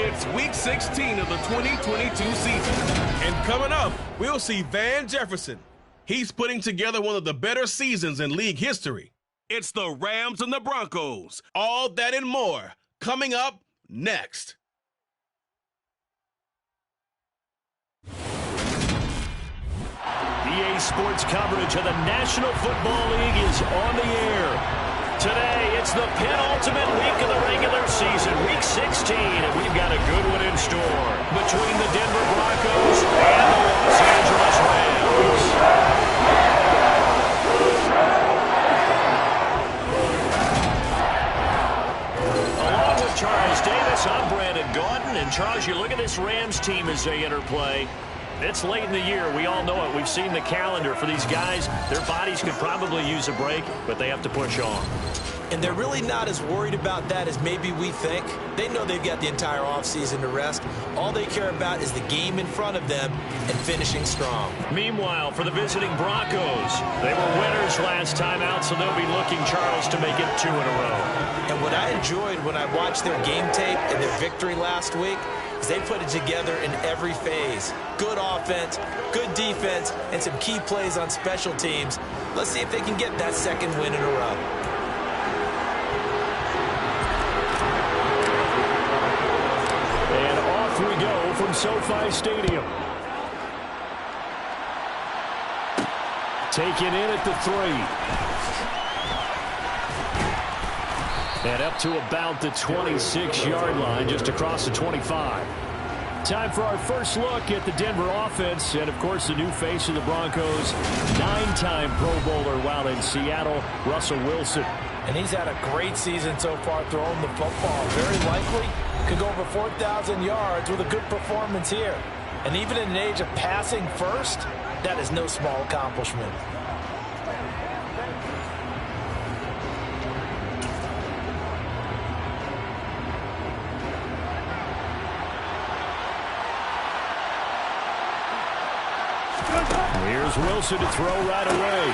It's Week 16 of the 2022 season. And coming up, we'll see Van Jefferson. He's putting together one of the better seasons in league history. It's the Rams and the Broncos. All that and more coming up next. EA Sports coverage of the National Football League is on the air. Today, it's the penultimate week of the regular season, Week 16, and we've got a good one in store between the Denver Broncos and the Los Angeles Rams. Along with Charles Davis, I'm Brandon Gaudin, and Charles, you look at this Rams team as they interplay. It's late in the year. We all know it. We've seen the calendar for these guys. Their bodies could probably use a break, but they have to push on. And they're really not as worried about that as maybe we think. They know they've got the entire offseason to rest. All they care about is the game in front of them and finishing strong. Meanwhile, for the visiting Broncos, they were winners last time out, so they'll be looking, Charles, to make it 2 in a row. And what I enjoyed when I watched their game tape and their victory last week is they put it together in every phase. Good offense, good defense, and some key plays on special teams. Let's see if they can get that second win in a row. And off we go from SoFi Stadium. Taken in at the 3. And up to about the 26-yard line, just across the 25. Time for our first look at the Denver offense, and of course the new face of the Broncos, 9-time Pro Bowler while in Seattle, Russell Wilson. And he's had a great season so far throwing the football. Very likely could go over 4,000 yards with a good performance here. And even in an age of passing first, that is no small accomplishment. Here's Wilson to throw right away.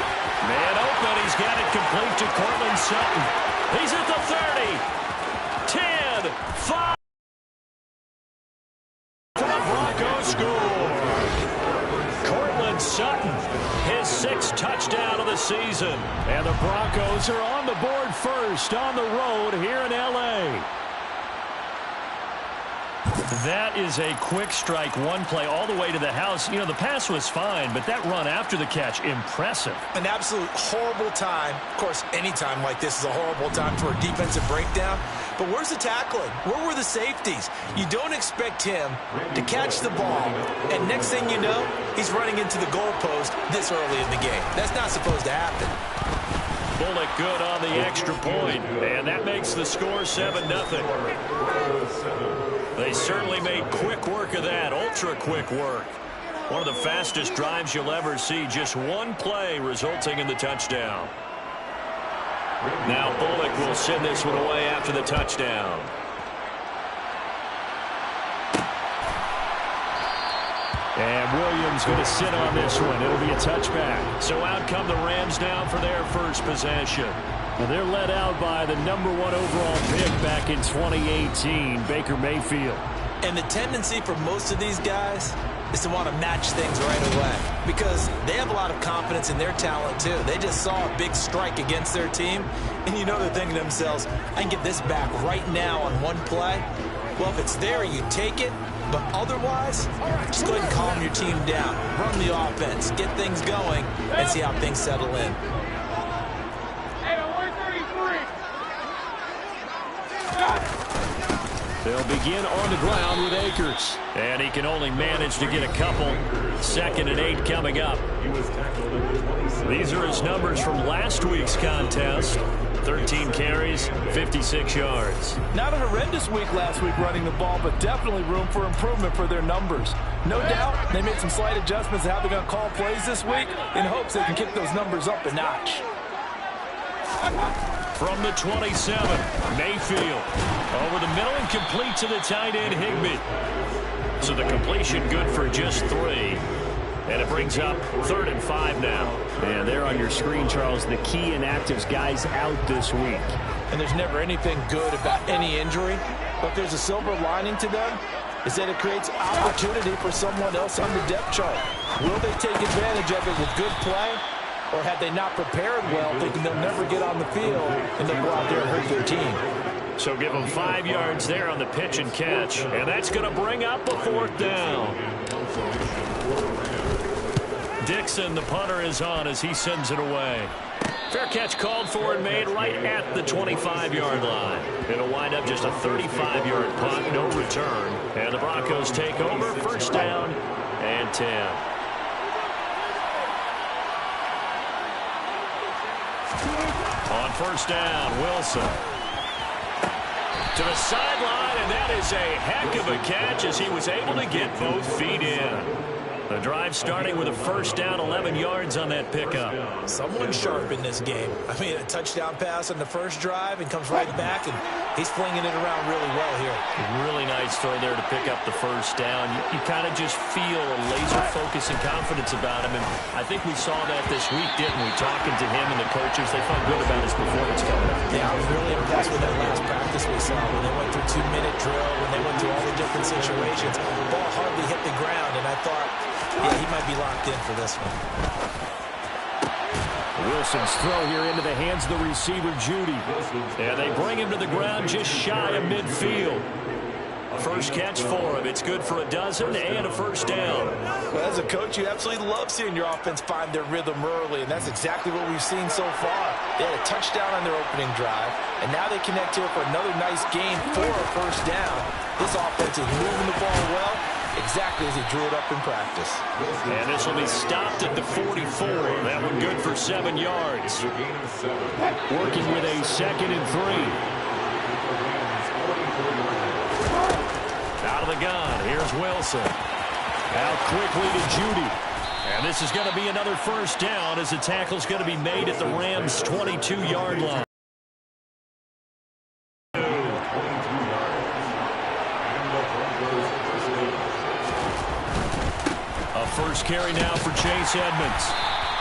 Man open, he's got it complete to Cortland Sutton. He's at the 30, 10, 5. The Broncos score. Cortland Sutton, his 6th touchdown of the season. And the Broncos are on the board first on the road here in L.A. That is a quick strike, one play all the way to the house. You know, the pass was fine, but that run after the catch, impressive. An absolute horrible time. Of course, any time like this is a horrible time for a defensive breakdown. But where's the tackling? Where were the safeties? You don't expect him to catch the ball, and next thing you know, he's running into the goalpost this early in the game. That's not supposed to happen. Bullock good on the extra point, and that makes the score 7-0. They certainly made quick work of that, ultra-quick work. One of the fastest drives you'll ever see, just one play resulting in the touchdown. Now Bullock will send this one away after the touchdown. And Williams going to sit on this one. It'll be a touchback. So out come the Rams down for their first possession. Well, they're led out by the #1 overall pick back in 2018, Baker Mayfield. And the tendency for most of these guys is to want to match things right away because they have a lot of confidence in their talent, too. They just saw a big strike against their team, and you know they're thinking to themselves, I can get this back right now on one play. Well, if it's there, you take it. But otherwise, just go ahead and calm your team down. Run the offense, get things going, and see how things settle in. They'll begin on the ground with Akers. And he can only manage to get a couple. 2nd and 8 coming up. These are his numbers from last week's contest. 13 carries, 56 yards. Not a horrendous week last week running the ball, but definitely room for improvement for their numbers. No doubt they made some slight adjustments to how they're going to call plays this week in hopes they can kick those numbers up a notch. From the 27, Mayfield. Over the middle and complete to the tight end, Higbee. So the completion good for just 3. And it brings up 3rd and 5 now. And there on your screen, Charles, the key inactives guys out this week. and there's never anything good about any injury. But there's a silver lining to them, is that it creates opportunity for someone else on the depth chart. Will they take advantage of it with good play, or have they not prepared well, thinking they'll never get on the field and they'll go out there and hurt their team? So give them 5 yards there on the pitch and catch, and that's going to bring up a 4th down. Dixon, the punter, is on as he sends it away. Fair catch called for and made right at the 25-yard line. It'll wind up just a 35-yard punt, no return. And the Broncos take over, 1st down and 10. On 1st down, Wilson. To the sideline, and that is a heck of a catch as he was able to get both feet in. The drive starting with a 1st down, 11 yards on that pickup. Someone sharp in this game. I mean, a touchdown pass on the first drive and comes right back, and he's flinging it around really well here. Really nice throw there to pick up the 1st down. You kind of just feel a laser focus and confidence about him, and I think we saw that this week, didn't we? Talking to him and the coaches, they felt good about his performance coming up. Yeah, I was really impressed with that last practice we saw when they went through 2-minute drill, when they went through all the different situations. Ball hardly hit the ground, and I thought, yeah, he might be locked in for this one. Wilson's throw here into the hands of the receiver, Judy. And they bring him to the ground just shy of midfield. First catch for him. It's good for a dozen and a 1st down. Well, as a coach, you absolutely love seeing your offense find their rhythm early, and that's exactly what we've seen so far. They had a touchdown on their opening drive, and now they connect here for another nice game for a 1st down. This offense is moving the ball well, exactly as he drew it up in practice. And this will be stopped at the 44. That one good for 7 yards. Working with a 2nd and 3. Out of the gun, here's Wilson. Out quickly to Judy. And this is going to be another 1st down as the tackle's going to be made at the Rams' 22-yard line. A first carry now for Chase Edmonds.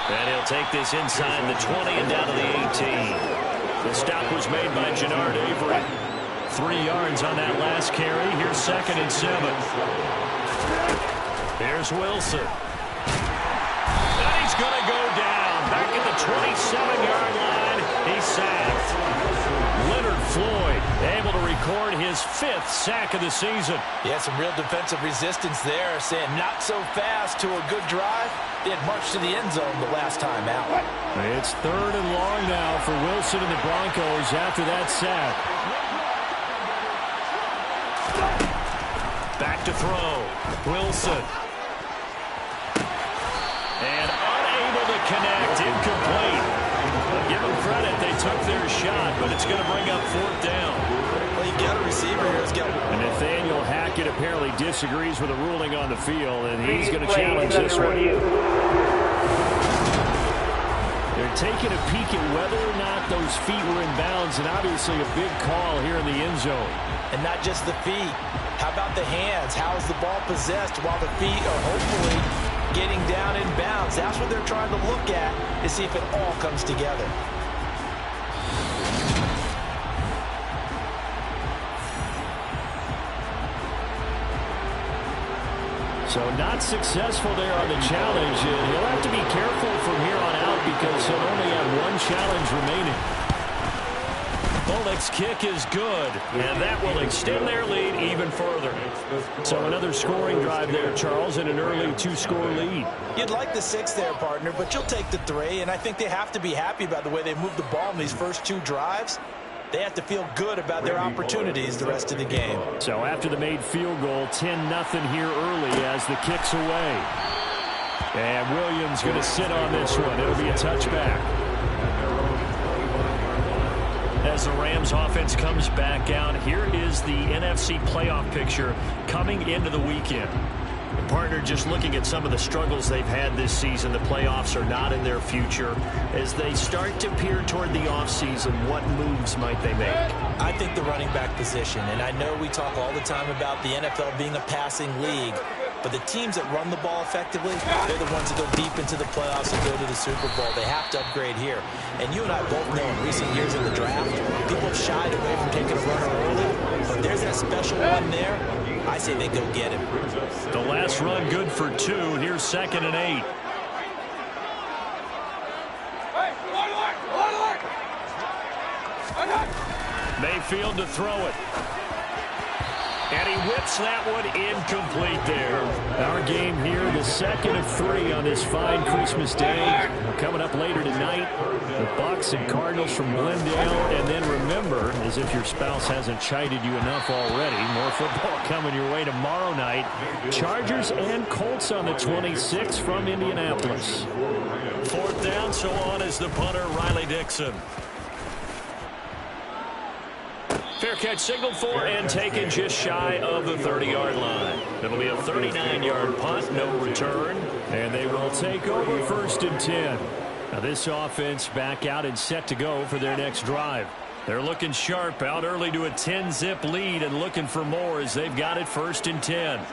And he'll take this inside the 20 and down to the 18. The stop was made by Jannard Avery. 3 yards on that last carry. Here's 2nd and 7. Here's Wilson. And he's going to go down. Back at the 27-yard line. He's sacked. Leonard Floyd able to record his 5th sack of the season. Yeah, some real defensive resistance there, saying not so fast to a good drive. They had marched to the end zone the last time out. It's 3rd and long now for Wilson and the Broncos after that sack. Back to throw. Wilson. And unable to connect. Incomplete. But give them credit. They took their shot, but it's going to bring up 4th down. Well, you got a receiver here. And Nathaniel Hackett apparently disagrees with the ruling on the field, and he's going to challenge this one. They're taking a peek at whether or not those feet were in bounds, and obviously a big call here in the end zone. And not just the feet. How about the hands? How is the ball possessed while the feet are hopefully getting down in bounds? That's what they're trying to look at to see if it all comes together. So not successful there on the challenge. He'll have to be careful from here on out because he'll only have 1 challenge remaining. Bullock's kick is good, and that will extend their lead even further. So another scoring drive there, Charles, and an early 2-score lead. You'd like the 6 there, partner, but you'll take the 3, and I think they have to be happy about the way they moved the ball in these first 2 drives. They have to feel good about their opportunities the rest of the game. So after the made field goal, 10-0 here early as the kick's away. And Williams going to sit on this one. It'll be a touchback. As the Rams offense comes back out, here is the NFC playoff picture coming into the weekend. Partner, just looking at some of the struggles they've had this season, the playoffs are not in their future. As they start to peer toward the offseason, what moves might they make? I think the running back position, and I know we talk all the time about the NFL being a passing league, But the teams that run the ball effectively, they're the ones that go deep into the playoffs and go to the Super Bowl. They have to upgrade here. And you and I both know in recent years in the draft, people have shied away from taking a runner early. But there's that special one there. I say they go get him. The last run good for 2. Here's 2nd and 8. Mayfield to throw it. And he whips that one incomplete there. Our game here, the 2nd of 3 on this fine Christmas day. Coming up later tonight, the Bucs and Cardinals from Glendale. And then remember, as if your spouse hasn't chided you enough already, more football coming your way tomorrow night. Chargers and Colts on the 26th from Indianapolis. 4th down, so on is the punter, Riley Dixon. Fair catch signaled for and taken just shy of the 30-yard line. It'll be a 39-yard punt, no return. And they will take over 1st and 10. Now this offense back out and set to go for their next drive. They're looking sharp, out early to a 10-zip lead and looking for more as they've got it 1st and 10.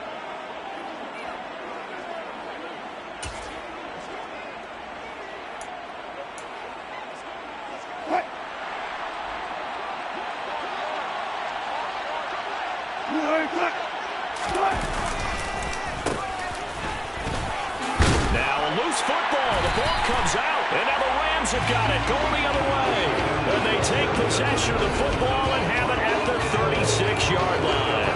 Now a loose football. The ball comes out. And now the Rams have got it. Going the other way. And they take possession of the football and have it at the 36-yard line.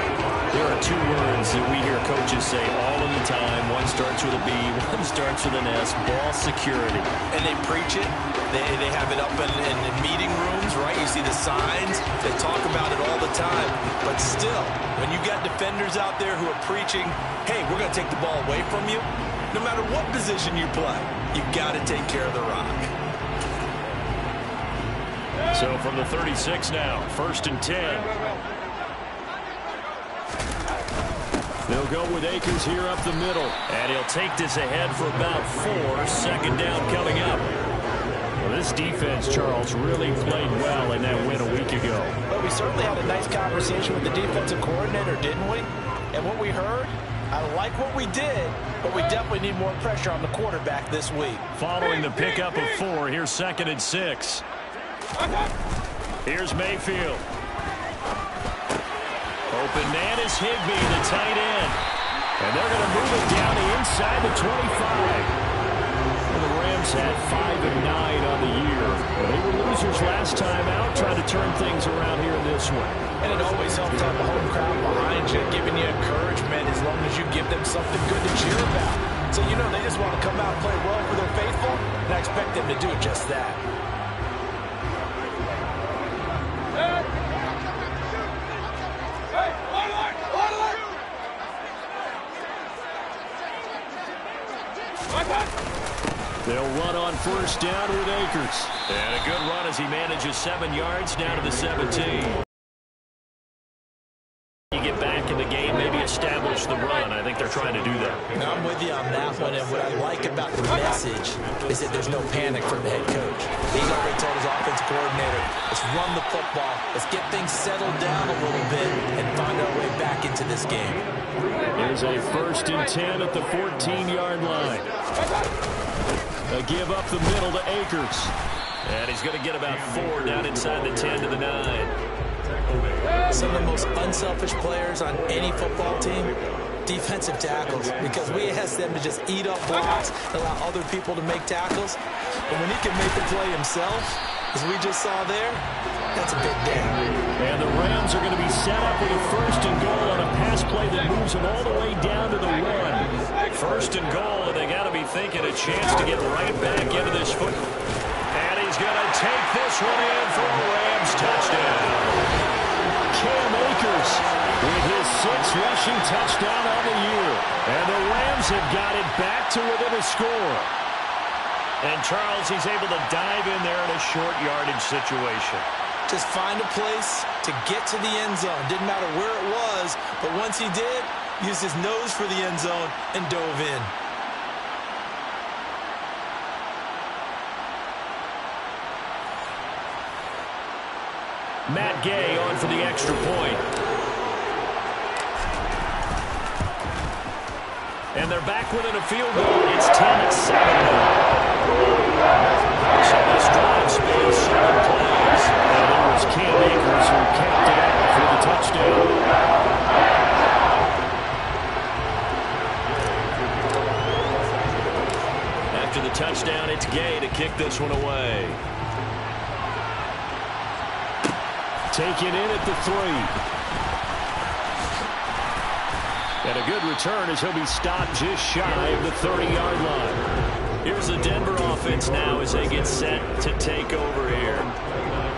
There are 2 words that we hear coaches say all of the time. One starts with a B, one starts with an S. Ball security. And they preach it. They have it up in meeting rooms, right? You see the signs. They talk about it all the time. But still, when you got defenders out there who are preaching, hey, we're going to take the ball away from you, no matter what position you play, you got to take care of the rock. So from the 36 now, 1st and 10. They'll go with Akers here up the middle. And he'll take this ahead for about 4. 2nd down coming up. Well, this defense, Charles, really played well in that win a week ago. Well, we certainly had a nice conversation with the defensive coordinator, didn't we? And what we heard, I like what we did, but we definitely need more pressure on the quarterback this week. Following the pickup of 4, here's 2nd and 6. Here's Mayfield. Open man is Higbee, the tight end. And they're going to move it down to inside the 25. Well, the Rams had 5 and 9 on the year. Well, they were losers last time out, trying to turn things around here in this one. And it always helps to have the home crowd behind you, giving you encouragement as long as you give them something good to cheer about. So, you know, they just want to come out and play well for their faithful, and I expect them to do just that. They'll run on 1st down with Akers. And a good run as he manages 7 yards down to the 17. You get back in the game, maybe establish the run. I think they're trying to do that. Now, I'm with you on that one, and what I like about the message is that there's no panic from the head coach. He's already told his offensive coordinator, let's run the football, let's get things settled down a little bit, and find our way back into this game. Here's a 1st and 10 at the 14-yard line. A give up the middle to Akers. And he's going to get about 4 down inside the 10 to the 9. Some of the most unselfish players on any football team, defensive tackles, because we ask them to just eat up blocks, allow other people to make tackles. But when he can make the play himself, as we just saw there, that's a big day. And the Rams are going to be set up with a 1st and goal on a pass play that moves them all the way down to the 1. 1st and goal, and they got to be thinking a chance to get right back into this foot. And he's going to take this one in for a Rams touchdown. Cam Akers with his 6th rushing touchdown on the year. And the Rams have got it back to within a score. And Charles, he's able to dive in there in a short yardage situation. Just find a place to get to the end zone. Didn't matter where it was, but once he did, used his nose for the end zone and dove in. Matt Gay on for the extra point. And they're back within a field goal. It's 10-7 now. So this drive spans 7 plays. And it was Cam Akers who capped it off with a touchdown. After the touchdown, it's Gay to kick this one away. Taken in at the 3. And a good return as he'll be stopped just shy of the 30-yard line. Here's the Denver offense now as they get set to take over here.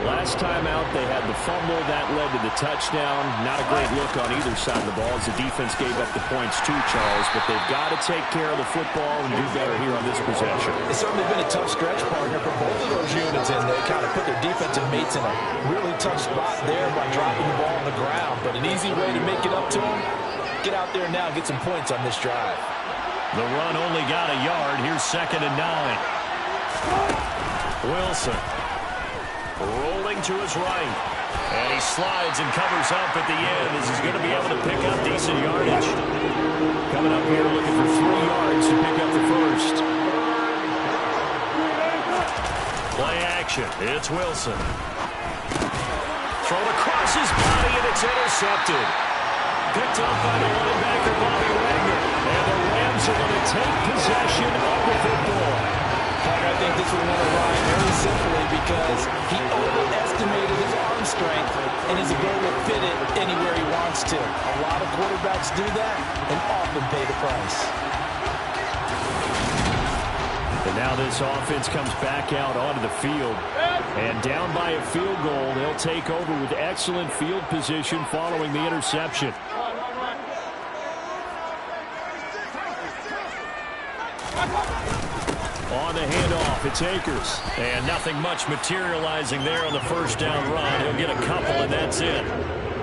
Last time out, they had the fumble. That led to the touchdown. Not a great look on either side of the ball as the defense gave up the points too, Charles. But they've got to take care of the football and do better here on this possession. It's certainly been a tough stretch, partner, for both of those units, and they kind of put their defensive mates in a really tough spot there by dropping the ball on the ground. But an easy way to make it up to them, get out there now and get some points on this drive. The run only got a yard. Here's 2nd and 9. Wilson rolling to his right. And he slides and covers up at the end as he's going to be able to pick up decent yardage. Coming up here looking for 3 yards to pick up the first. Play action. It's Wilson. Thrown across his body and it's intercepted. Picked up by the linebacker, Bobby Wagner. And the Rams are going to take possession of the football. I think this one went awry very simply because he overestimated his arm strength and his ability to fit it anywhere he wants to. A lot of quarterbacks do that and often pay the price. And now this offense comes back out onto the field. And down by a field goal, they'll take over with excellent field position following the interception. On the handoff, it's Akers. And nothing much materializing there on the first down run. He'll get a couple, and that's it.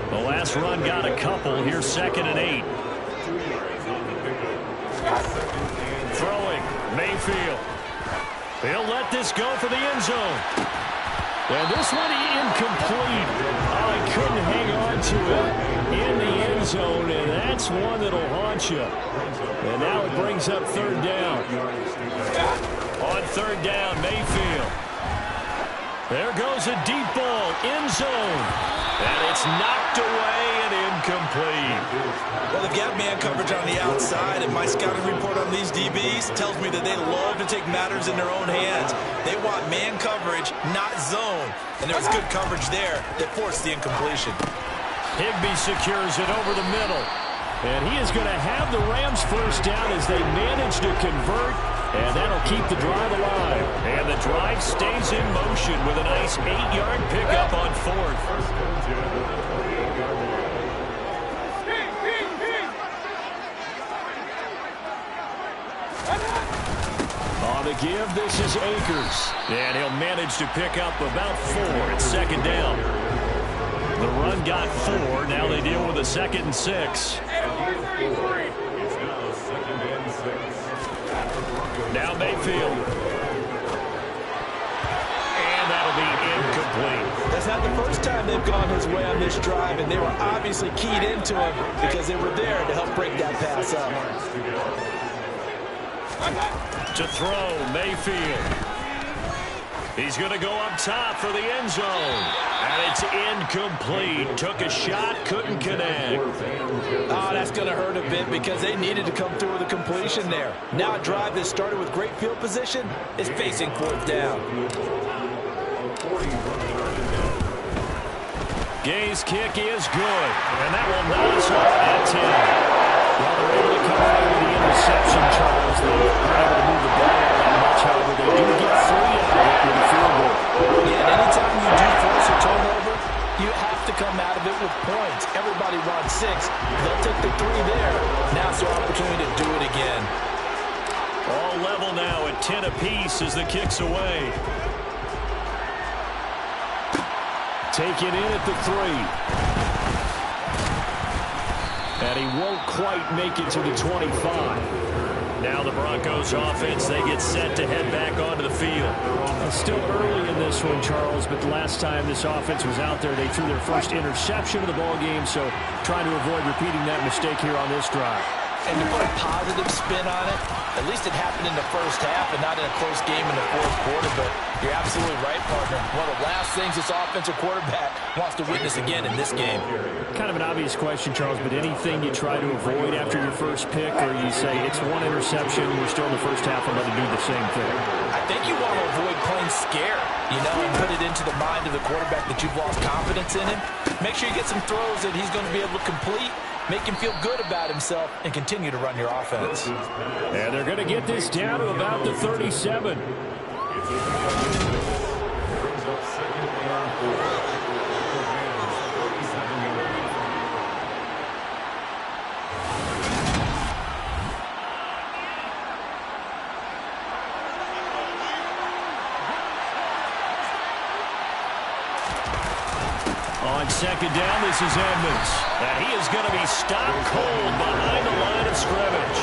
The last run got a couple. Here's 2nd and 8. Throwing, Mayfield. He'll let this go for the end zone. And this one incomplete. Oh, he couldn't hang on to it in the end zone, and that's one that'll haunt you. And now it brings up 3rd down. On 3rd down, Mayfield. There goes a deep ball, end zone. And it's knocked away and incomplete. Well, they've got man coverage on the outside, and my scouting report on these DBs tells me that they love to take matters in their own hands. They want man coverage, not zone. And there was good coverage there that forced the incompletion. Higbee secures it over the middle. And he is going to have the Rams first down as they manage to convert. And that'll keep the drive alive. And the drive stays in motion with a nice 8-yard pickup on 4th. On the give, this is Akers. And he'll manage to pick up about 4 at 2nd down. The run got 4. Now they deal with a 2nd and 6. Now Mayfield. And that'll be incomplete. That's not the first time they've gone his way on this drive, and they were obviously keyed into him because they were there to help break that pass up. To throw, Mayfield. He's going to go up top for the end zone. And it's incomplete. Took a shot, couldn't connect. Oh, that's going to hurt a bit because they needed to come through with a completion there. Now a drive that started with great field position is facing 4th down. Gay's kick is good. And that will knock us off at 10. Well, they're able to come away with the interception, Charles. They're able to move the ball that much. However, they do get 3 out of it with a field goal. Yeah, anytime you do force a turnover, you have to come out of it with points. Everybody wants 6. They'll take the 3 there. Now it's their opportunity to do it again. All level now at 10 apiece as the kick's away. Taken in at the 3. And he won't quite make it to the 25. Now the Broncos offense, they get set to head back onto the field. It's still early in this one, Charles, but the last time this offense was out there, they threw their first interception of the ball game, so trying to avoid repeating that mistake here on this drive. And to put a positive spin on it, at least it happened in the first half and not in a close game in the fourth quarter. But you're absolutely right, partner. One of the last things this offensive quarterback wants to witness again in this game. Kind of an obvious question, Charles, but anything you try to avoid after your first pick, or you say it's one interception, we're still in the first half, I'm going to do the same thing? I think you want to avoid playing scared, and put it into the mind of the quarterback that you've lost confidence in him. Make sure you get some throws that he's going to be able to complete, make him feel good about himself, and continue to run your offense. And they're going to get this down to about the 37. On second down, this is Edmonds. And he is going to be stopped cold behind the line of scrimmage.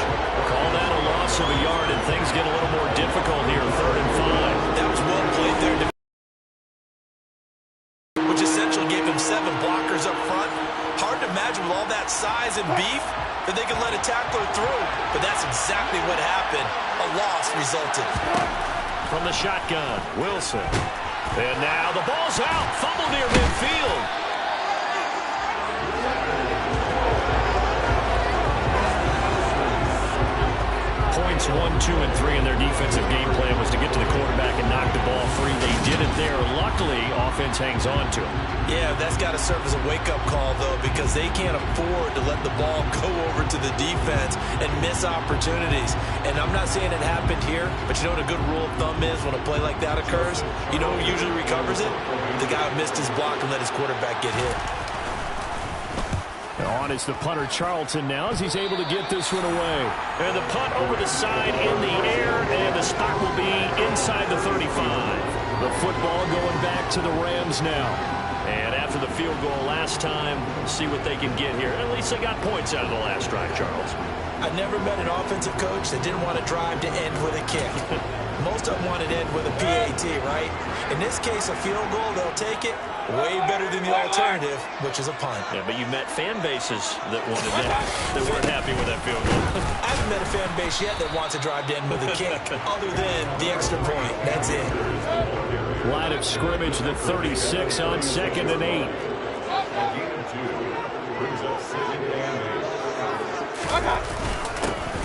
Call that a loss of a yard, and things get a little more difficult here, 3rd and 5. That was well played there, which essentially gave him 7 blockers up front. Hard to imagine with all that size and beef that they could let a tackler through. But that's exactly what happened. A loss resulted. From the shotgun, Wilson. And now the ball's out. Fumble near midfield. Points 1, 2, and 3 in their defensive game plan was to get to the quarterback and knock the ball free. They did it there. Luckily, offense hangs on to it. Yeah, that's got to serve as a wake-up call, though, because they can't afford to let the ball go over to the defense and miss opportunities. And I'm not saying it happened here, but you know what a good rule of thumb is when a play like that occurs? You know who usually recovers it? The guy who missed his block and let his quarterback get hit. On is the punter, Charlton, now, as he's able to get this one away. And the punt over the side in the air, and the spot will be inside the 35. The football going back to the Rams now. And after the field goal last time, see what they can get here. At least they got points out of the last drive, Charles. I've never met an offensive coach that didn't want to drive to end with a kick. Most of them want to end with a PAT, right? In this case, a field goal, they'll take it. Way better than the alternative, which is a punt. Yeah, but you met fan bases that wanted that, that weren't happy with that field goal. I haven't met a fan base yet that wants to drive to end with a kick, other than the extra point. That's it. Line of scrimmage, the 36 on 2nd and 8.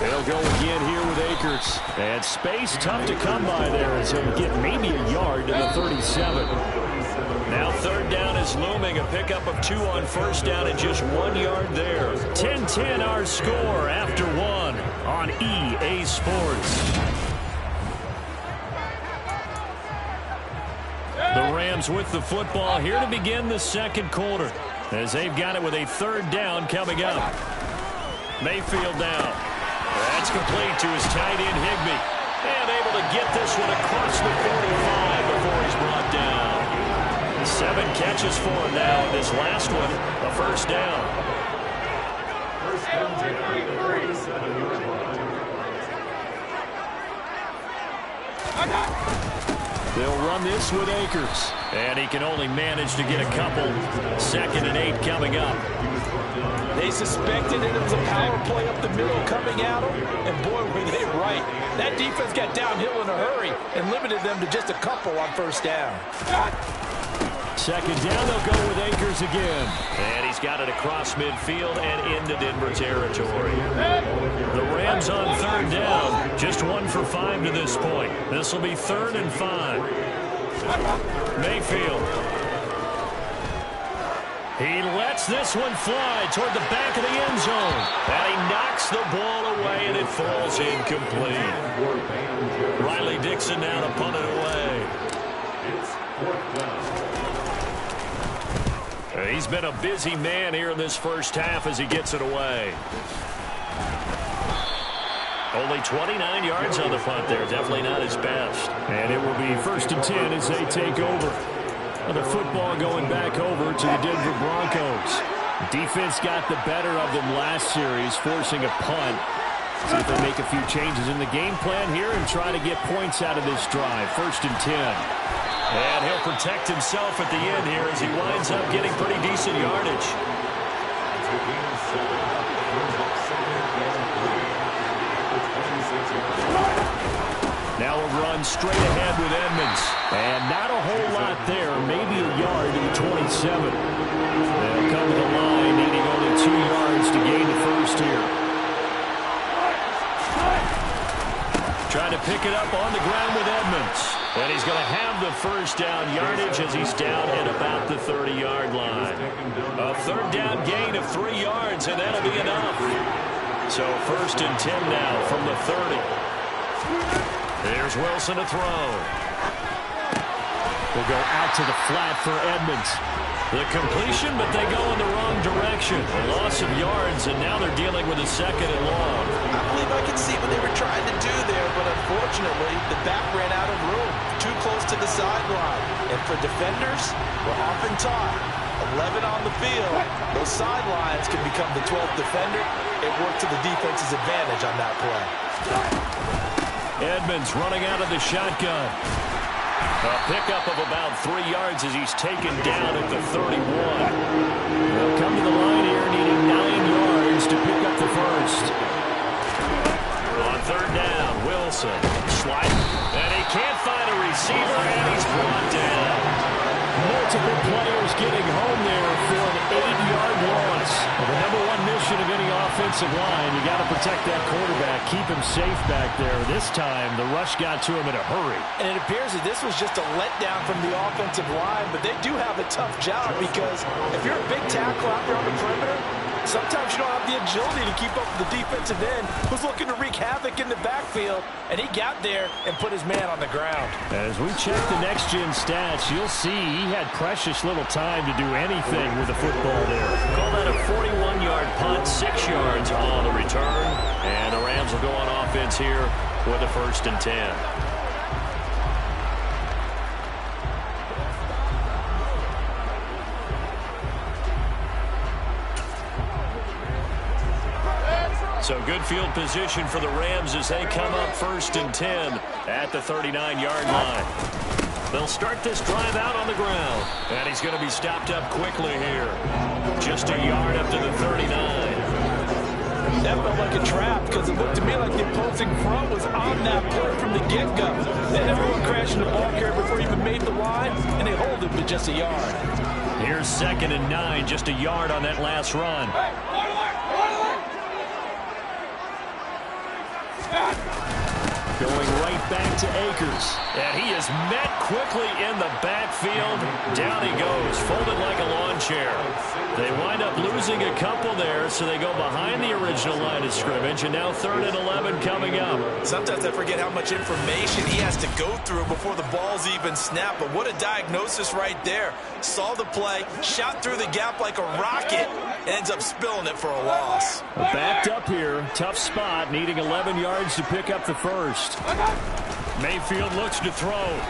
They'll go again here with Akers. And space tough to come by there as he'll get maybe a yard to the 37. Now 3rd down is looming. A pickup of 2 on 1st down and just 1 yard there. 10-10 our score after 1 on EA Sports. The Rams with the football here to begin the 2nd quarter, as they've got it with a 3rd down coming up. Mayfield down. That's complete to his tight end, Higbee. And able to get this one across the 45 before he's brought down. 7 catches for him now. And this last one, a 1st down. They'll run this with Akers. And he can only manage to get a couple. 2nd and 8 coming up. They suspected it was a power play up the middle coming at them, and boy, were they right. That defense got downhill in a hurry and limited them to just a couple on 1st down. 2nd down, they'll go with Akers again. And he's got it across midfield and into Denver territory. The Rams on 3rd down, just 1 for 5 to this point. This will be 3rd and 5. Mayfield. He lets this one fly toward the back of the end zone. And he knocks the ball away, and it falls incomplete. Riley Dixon now to punt it away. He's been a busy man here in this 1st half as he gets it away. Only 29 yards on the punt there. Definitely not his best. And it will be 1st and 10 as they take over. The football going back over to the Denver Broncos. Defense got the better of them last series, forcing a punt. See if they make a few changes in the game plan here and try to get points out of this drive. 1st and 10. And he'll protect himself at the end here as he winds up getting pretty decent yardage. Now a run straight ahead with Edmonds. And not a whole lot there, maybe a yard to the 27. They'll come to the line, needing only 2 yards to gain the first here. Trying to pick it up on the ground with Edmonds. And he's going to have the first down yardage as he's down at about the 30-yard line. A third down gain of 3 yards, and that'll be enough. So 1st and 10 now from the 30. There's Wilson to throw. Will go out to the flat for Edmonds. The completion, but they go in the wrong direction. A loss of yards, and now they're dealing with a 2nd and long. I believe I can see what they were trying to do there, but unfortunately, the back ran out of room. Too close to the sideline. And for defenders, we're often taught, 11 on the field, those sidelines can become the 12th defender. It worked to the defense's advantage on that play. Edmonds running out of the shotgun. A pickup of about 3 yards as he's taken down at the 31. They'll come to the line here needing 9 yards to pick up the first. On 3rd down, Wilson sliding, and he can't find a receiver, and he's brought down. Multiple players getting home there for an 8-yard loss. Well, the #1 mission of any offensive line, you got to protect that quarterback, keep him safe back there. This time, the rush got to him in a hurry. And it appears that this was just a letdown from the offensive line, but they do have a tough job because if you're a big tackle out there on the perimeter, sometimes you don't have the agility to keep up with the defensive end who's looking to wreak havoc in the backfield, and he got there and put his man on the ground. As we check the next-gen stats, you'll see he had precious little time to do anything with the football there. Call that a 41-yard punt, 6 yards on the return, and the Rams will go on offense here with a 1st and 10. So good field position for the Rams as they come up 1st and 10 at the 39-yard line. They'll start this drive out on the ground. And he's going to be stopped up quickly here. Just a yard up to the 39. That felt like a trap because it looked to me like the opposing front was on that play from the get-go. And everyone crashing the ball carrier before he even made the line, and they hold him to just a yard. Here's 2nd and 9, just a yard on that last run. Going right back to Akers. And he is met quickly in the backfield. Down he goes, folded like a lawn chair. They wind up losing a couple there, so they go behind the original line of scrimmage, and now 3rd and 11 coming up. Sometimes I forget how much information he has to go through before the ball's even snapped, but what a diagnosis right there. Saw the play, shot through the gap like a rocket, and ends up spilling it for a loss. Backed up here, tough spot, needing 11 yards to pick up the first. Mayfield looks to throw.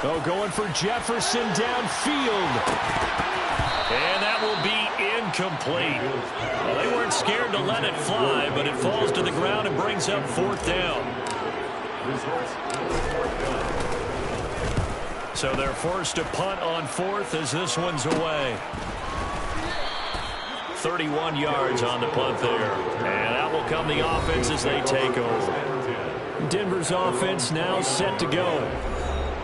Oh, going for Jefferson downfield. And that will be incomplete. Well, they weren't scared to let it fly, but it falls to the ground and brings up 4th down. So they're forced to punt on 4th as this one's away. 31 yards on the punt there. And that will come the offense as they take over. Denver's offense now set to go.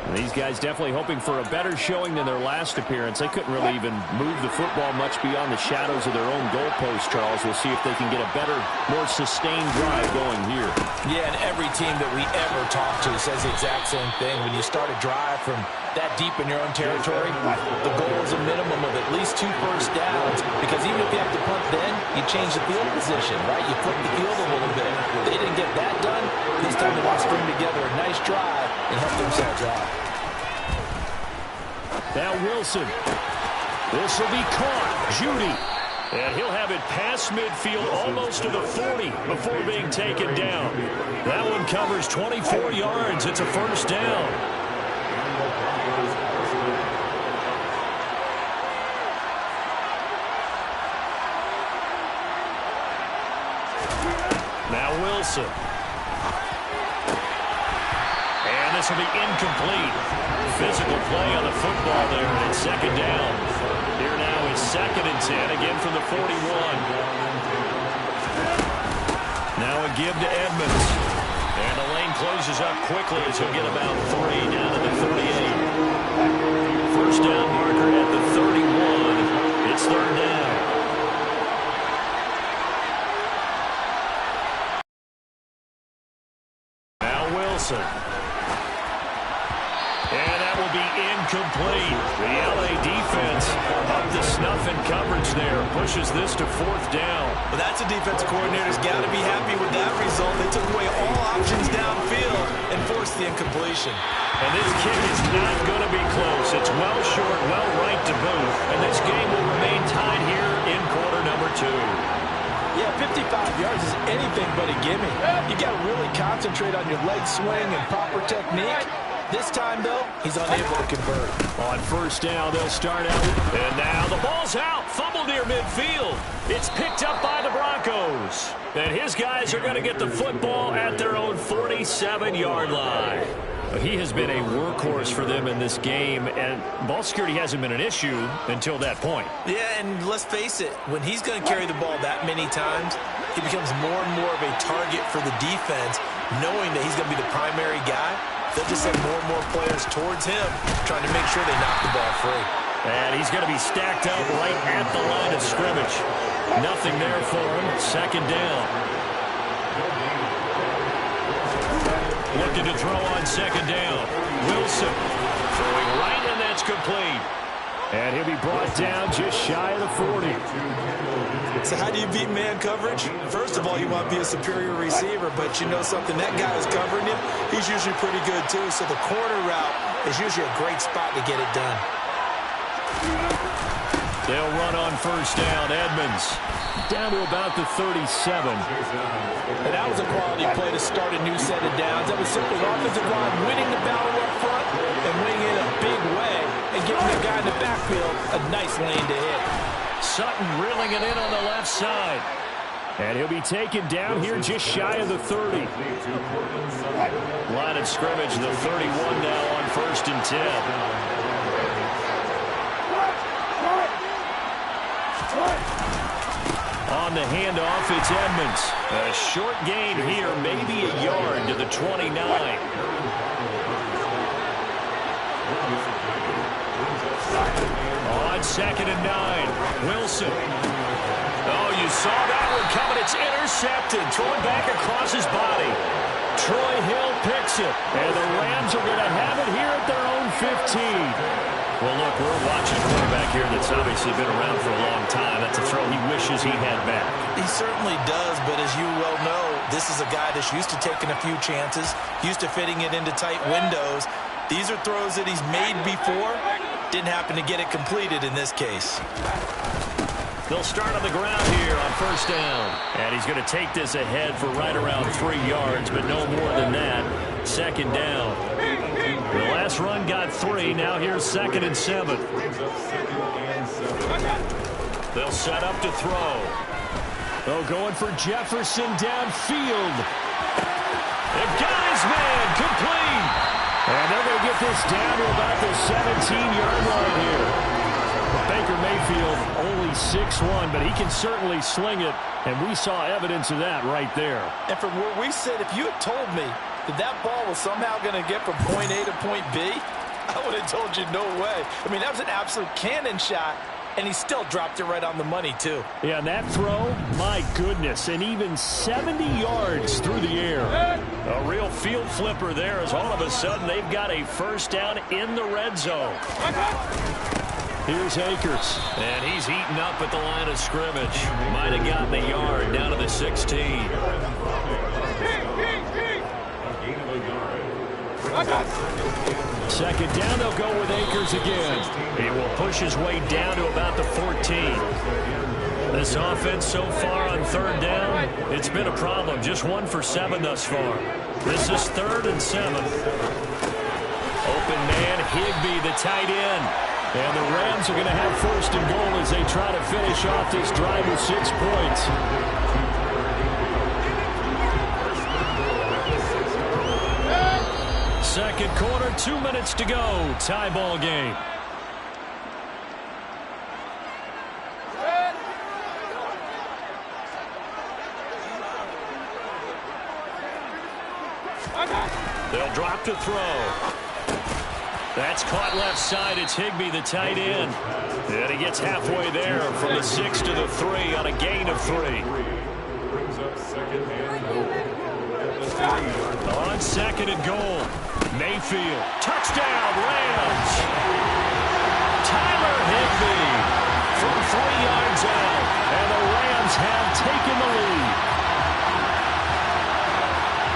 And these guys definitely hoping for a better showing than their last appearance. They couldn't really even move the football much beyond the shadows of their own goalpost, Charles. We'll see if they can get a better, more sustained drive going here. Yeah, and every team that we ever talk to says the exact same thing. When you start a drive from that deep in your own territory, the goal is a minimum of at least 2 first downs, because even if you have to punt then, you change the field position, right? You flip the field a little bit. They didn't get that done. This time they want to string together a nice drive and help themselves out. Now Wilson. This will be caught. Judy. And he'll have it past midfield almost to the 40 before being taken down. That one covers 24 yards. It's a 1st down. Now Wilson. And this will be incomplete. Physical play on the football there, and it's 2nd down. Here now is 2nd and 10, again from the 41. Now a give to Edmonds. And the lane closes up quickly as he'll get about 3 down to the 38. First down marker at the 31. It's third down. Now Wilson. And that will be incomplete. The LA defense up to snuff in coverage there. Pushes this to fourth down. Well, that's a defensive coordinator's got to be happy with that result. They took away all options downfield and forced the incompletion. And this kick is not going to be close. It's well short, well right to boot. And this game will remain tied here in quarter number 2. Yeah, 55 yards is anything but a gimme. You got to really concentrate on your leg swing and proper technique. This time, though, he's unable to convert. On first down, they'll start out. And now the ball's out. Fumble near midfield. It's picked up by the Broncos. And his guys are going to get the football at their own 47-yard line. He has been a workhorse for them in this game, and ball security hasn't been an issue until that point. Yeah, and let's face it, when he's going to carry the ball that many times, he becomes more and more of a target for the defense, knowing that he's going to be the primary guy. They'll just send more and more players towards him, trying to make sure they knock the ball free. And he's going to be stacked up right at the line of scrimmage. Nothing there for him. Second down. Looking to throw on second down. Wilson throwing right, and that's complete. And he'll be brought down just shy of the 40. So how do you beat man coverage? First of all, you want to be a superior receiver, but you know something, that guy who's covering him, he's usually pretty good too. So the corner route is usually a great spot to get it done. They'll run on first down. Edmonds down to about the 37. And that was a quality play to start a new set of downs. That was simply offensive line winning the battle up front and winning it a big way and giving the guy in the backfield a nice lane to hit. Sutton reeling it in on the left side. And he'll be taken down here just shy of the 30. Line of scrimmage, the 31 now on first and 10. On the handoff, it's Edmonds. A short gain here, maybe a yard to the 29. On second and 9, Wilson. Oh, you saw that one coming. It's intercepted. Thrown back across his body. Troy Hill picks it. And the Rams are going to have it here at their own 15. Well, look, we're watching a quarterback here that's obviously been around for a long time. That's a throw he wishes he had back. He certainly does, but as you well know, this is a guy that's used to taking a few chances, used to fitting it into tight windows. These are throws that he's made before. Didn't happen to get it completed in this case. They'll start on the ground here on first down. And he's going to take this ahead for right around 3 yards, but no more than that. Second down. The last run got 3. Now here's second and 7. They'll set up to throw. Oh, going for Jefferson downfield. They've got his man complete. And they're going to get this down to about the 17-yard line here. Baker Mayfield only 6'1", but he can certainly sling it, and we saw evidence of that right there. And from where we sit, if you had told me that that ball was somehow going to get from point A to point B, I would have told you no way. I mean, that was an absolute cannon shot, and he still dropped it right on the money, too. Yeah, and that throw, my goodness, and even 70 yards through the air. A real field flipper there as all of a sudden they've got a first down in the red zone. Here's Akers. And he's eaten up at the line of scrimmage. Might have gotten a yard down to the 16. Second down, they'll go with Akers again. He will push his way down to about the 14. This offense so far on third down, it's been a problem. Just 1 for 7 thus far. This is 3rd and 7. Open man, Higbee, the tight end. And the Rams are going to have first and goal as they try to finish off this drive with 6 points. Second quarter, 2 minutes to go. Tie ball game. drop to throw. That's caught left side. It's Higbee, the tight end. And he gets halfway there from the 6 to the 3 on a gain of 3. On second and goal. Mayfield. Touchdown, Rams. Tyler Higbee from 3 yards out. And the Rams have taken the lead.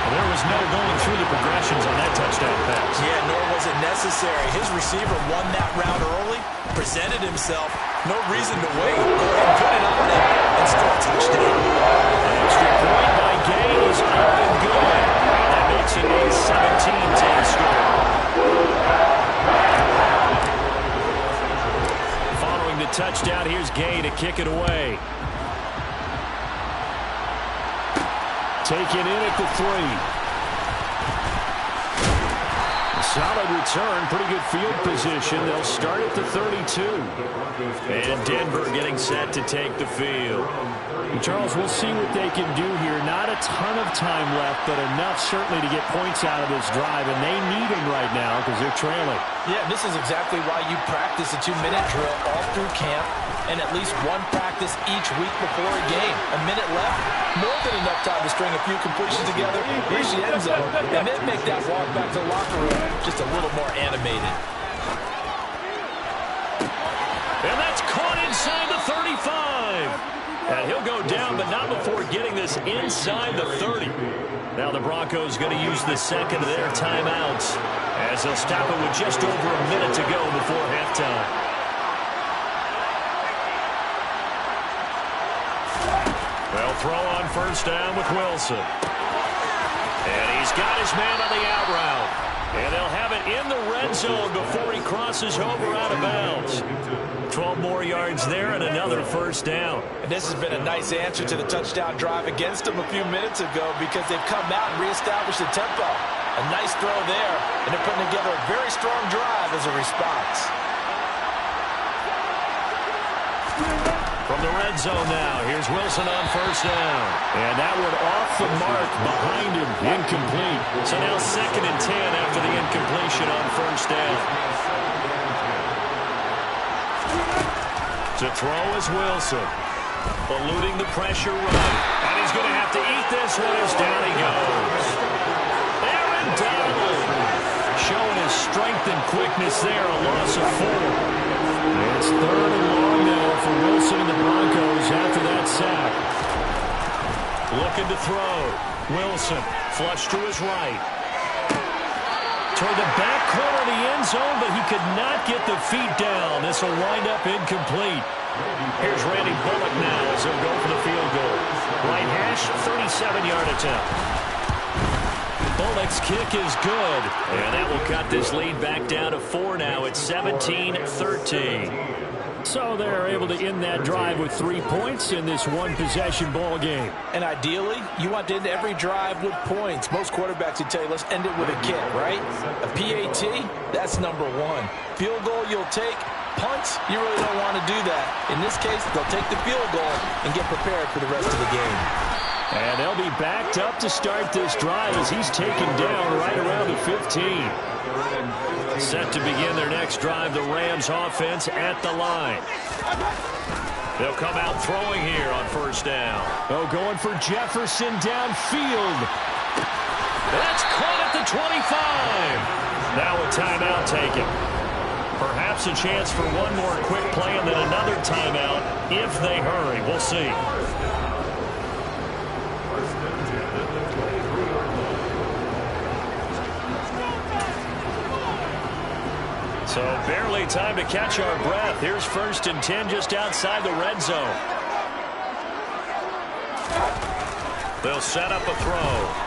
There was no going through the progressions on that touchdown pass. Yeah, nor was it necessary. His receiver won that route early, presented himself. No reason to wait. Go ahead and put it on him and score a touchdown. An extra point by Gay is up and good. That makes it a 17-10 score. Following the touchdown, here's Gay to kick it away. Taken in at the 3. Solid return, pretty good field position. They'll start at the 32. And Denver getting set to take the field. And Charles, we'll see what they can do here. Not a ton of time left, but enough certainly to get points out of this drive. And they need them right now because they're trailing. Yeah, this is exactly why you practice a 2-minute drill all through camp and at least one practice each week before a game. A minute left, more than enough time to string a few completions together, reach the end zone, and then make that walk back to the locker room just a little more animated. And that's caught inside the 35. And he'll go down, but not before getting this inside the 30. Now the Broncos going to use the second of their timeouts as they'll stop it with just over a minute to go before halftime. They'll throw on first down with Wilson. And he's got his man on the out route. And they'll have it in the red zone before he crosses over out of bounds. 12 more yards there and another first down. And this has been a nice answer to the touchdown drive against them a few minutes ago because they've come out and reestablished the tempo. A nice throw there, and they're putting together a very strong drive as a response. From the red zone now, here's Wilson on first down. And that one off the mark behind him, incomplete. So now 2nd and 10 after the incompletion on first down. To throw is Wilson. Eluding the pressure run. And he's going to have to eat this one as down he goes. Aaron Donald showing his strength and quickness there, a loss of 4. It's 3rd and long now for Wilson and the Broncos after that sack. Looking to throw. Wilson, flush to his right. Toward the back corner of the end zone, but he could not get the feet down. This will wind up incomplete. Here's Randy Bullock now as he'll go for the field goal. Right hash, 37-yard attempt. Bullock's kick is good. And that will cut this lead back down to 4 now. It's 17-13. So they're able to end that drive with 3 points in this one-possession ball game. And ideally, you want to end every drive with points. Most quarterbacks would tell you, let's end it with a kick, right? A PAT, that's number 1. Field goal you'll take. Punts, you really don't want to do that. In this case, they'll take the field goal and get prepared for the rest of the game. And they'll be backed up to start this drive as he's taken down right around the 15. Set to begin their next drive, the Rams offense at the line. They'll come out throwing here on first down. Oh, going for Jefferson downfield. That's caught at the 25. Now a timeout taken. Perhaps a chance for one more quick play and then another timeout if they hurry. We'll see. So barely time to catch our breath. Here's 1st and 10 just outside the red zone. They'll set up a throw.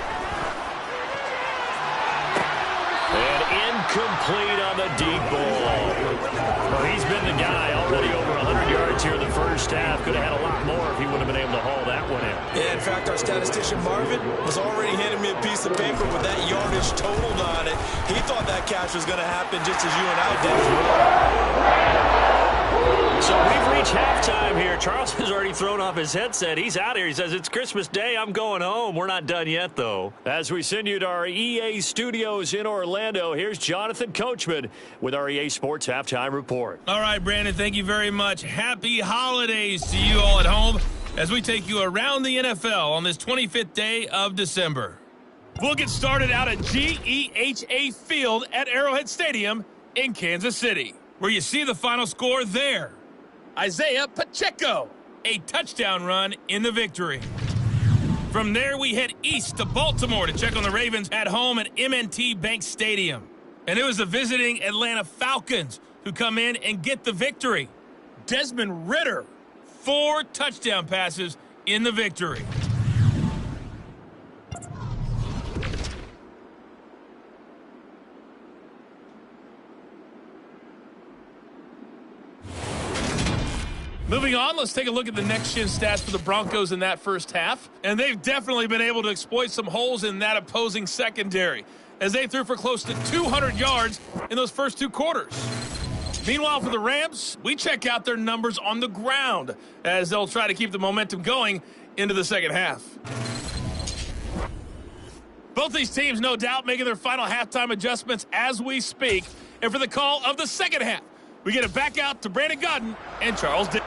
And incomplete on the deep ball. Well, he's been the guy already over 100 yards here in the first half. Could have had a lot more if he would have been able to haul that one in. Yeah, in fact, our statistician Marvin was already handing me a piece of paper with that yardage totaled on it. He thought that catch was going to happen just as you and I did. So we've reached halftime here, Charles has already thrown off his headset. He's out here. He says, it's Christmas Day. I'm going home. We're not done yet, though. As we send you to our EA studios in Orlando, here's Jonathan Coachman with our EA Sports Halftime Report. All right, Brandon, thank you very much. Happy holidays to you all at home as we take you around the NFL on this 25th day of December. We'll get started out at GEHA Field at Arrowhead Stadium in Kansas City, where you see the final score there. Isaiah Pacheco, a touchdown run in the victory. From there, we head east to Baltimore to check on the Ravens at home at M&T Bank Stadium. And it was the visiting Atlanta Falcons who come in and get the victory. Desmond Ridder, 4 touchdown passes in the victory. Moving on, let's take a look at the next-gen stats for the Broncos in that first half. And they've definitely been able to exploit some holes in that opposing secondary, as they threw for close to 200 yards in those first 2 quarters. Meanwhile, for the Rams, we check out their numbers on the ground, as they'll try to keep the momentum going into the second half. Both these teams, no doubt, making their final halftime adjustments as we speak. And for the call of the second half, we get it back out to Brandon Godden and Charles Dick.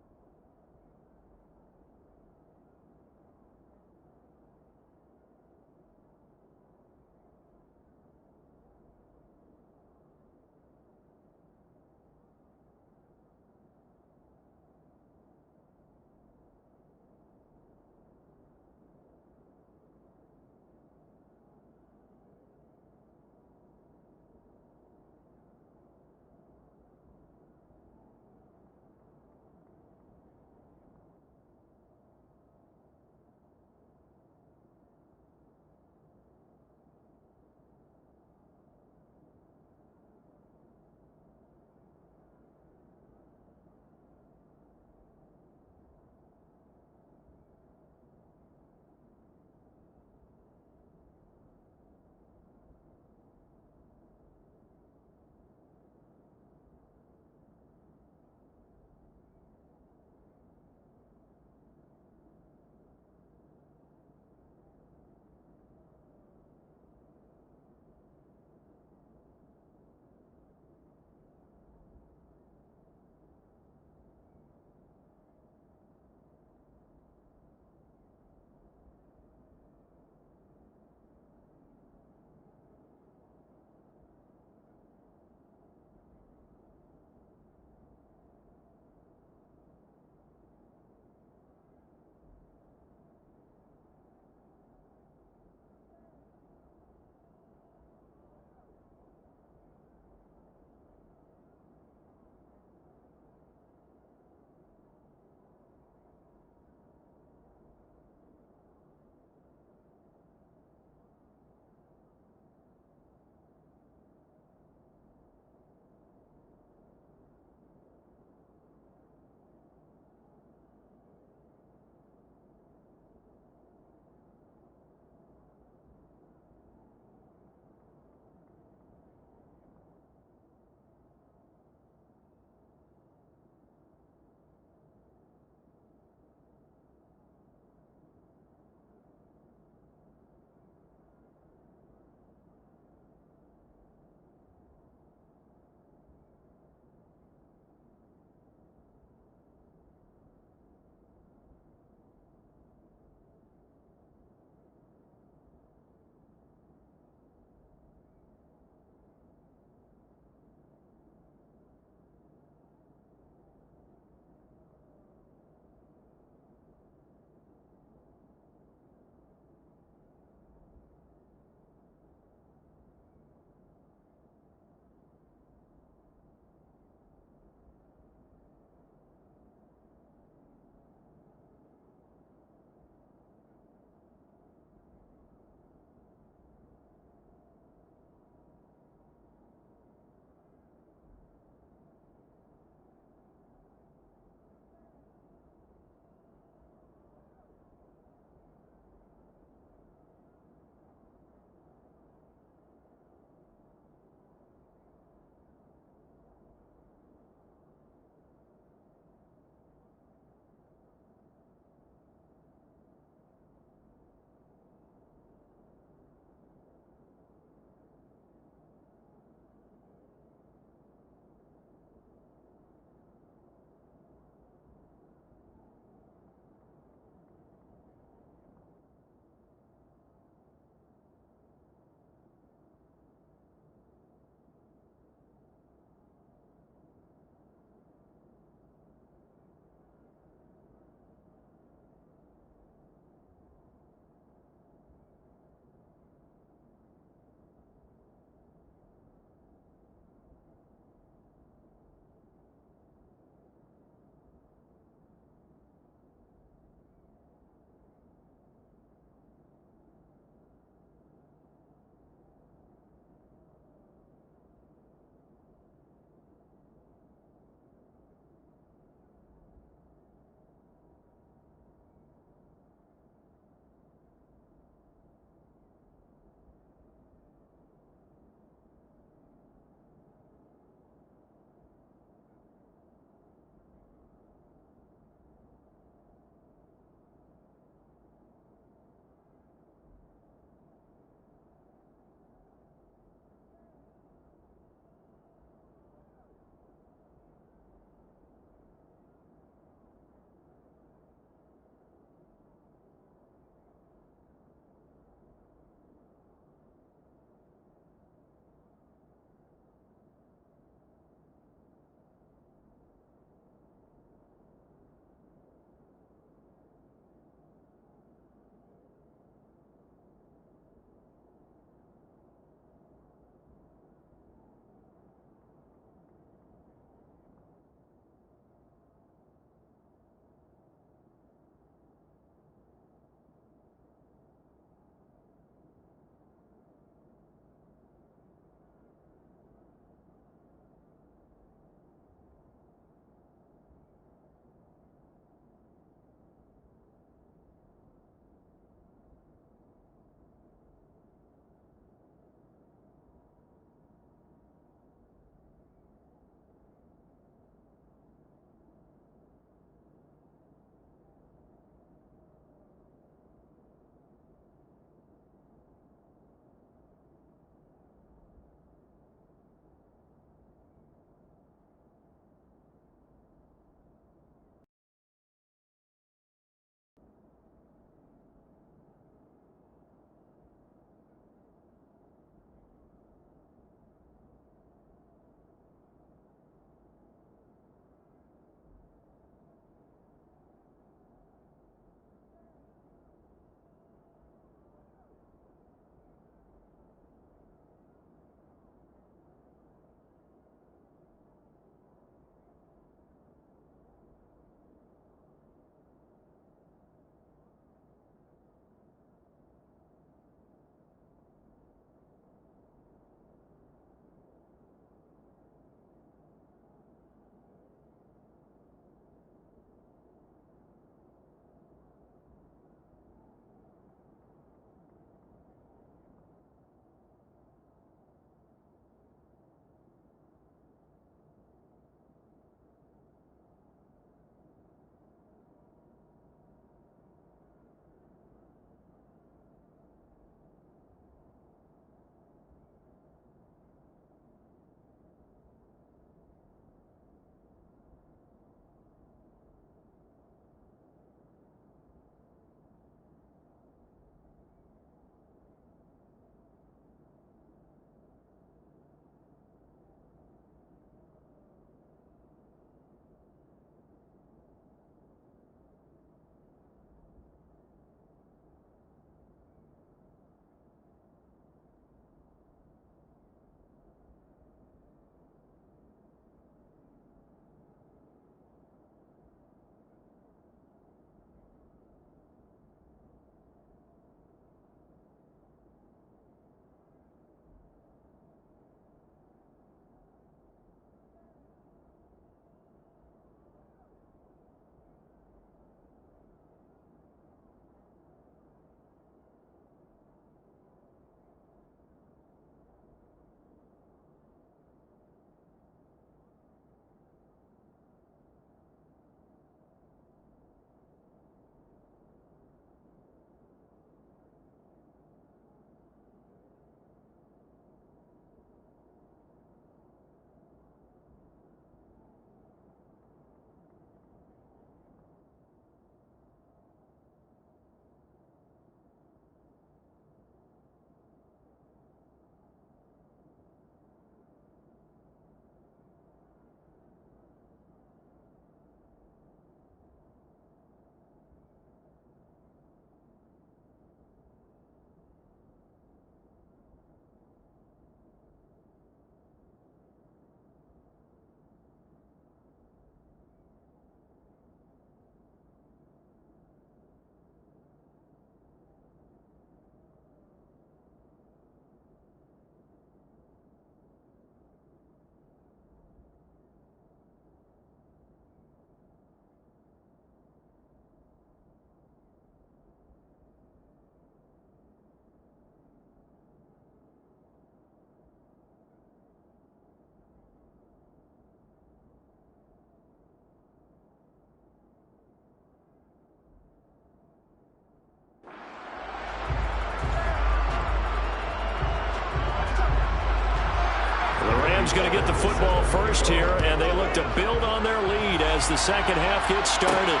team's going to get the football first here, and they look to build on their lead as the second half gets started.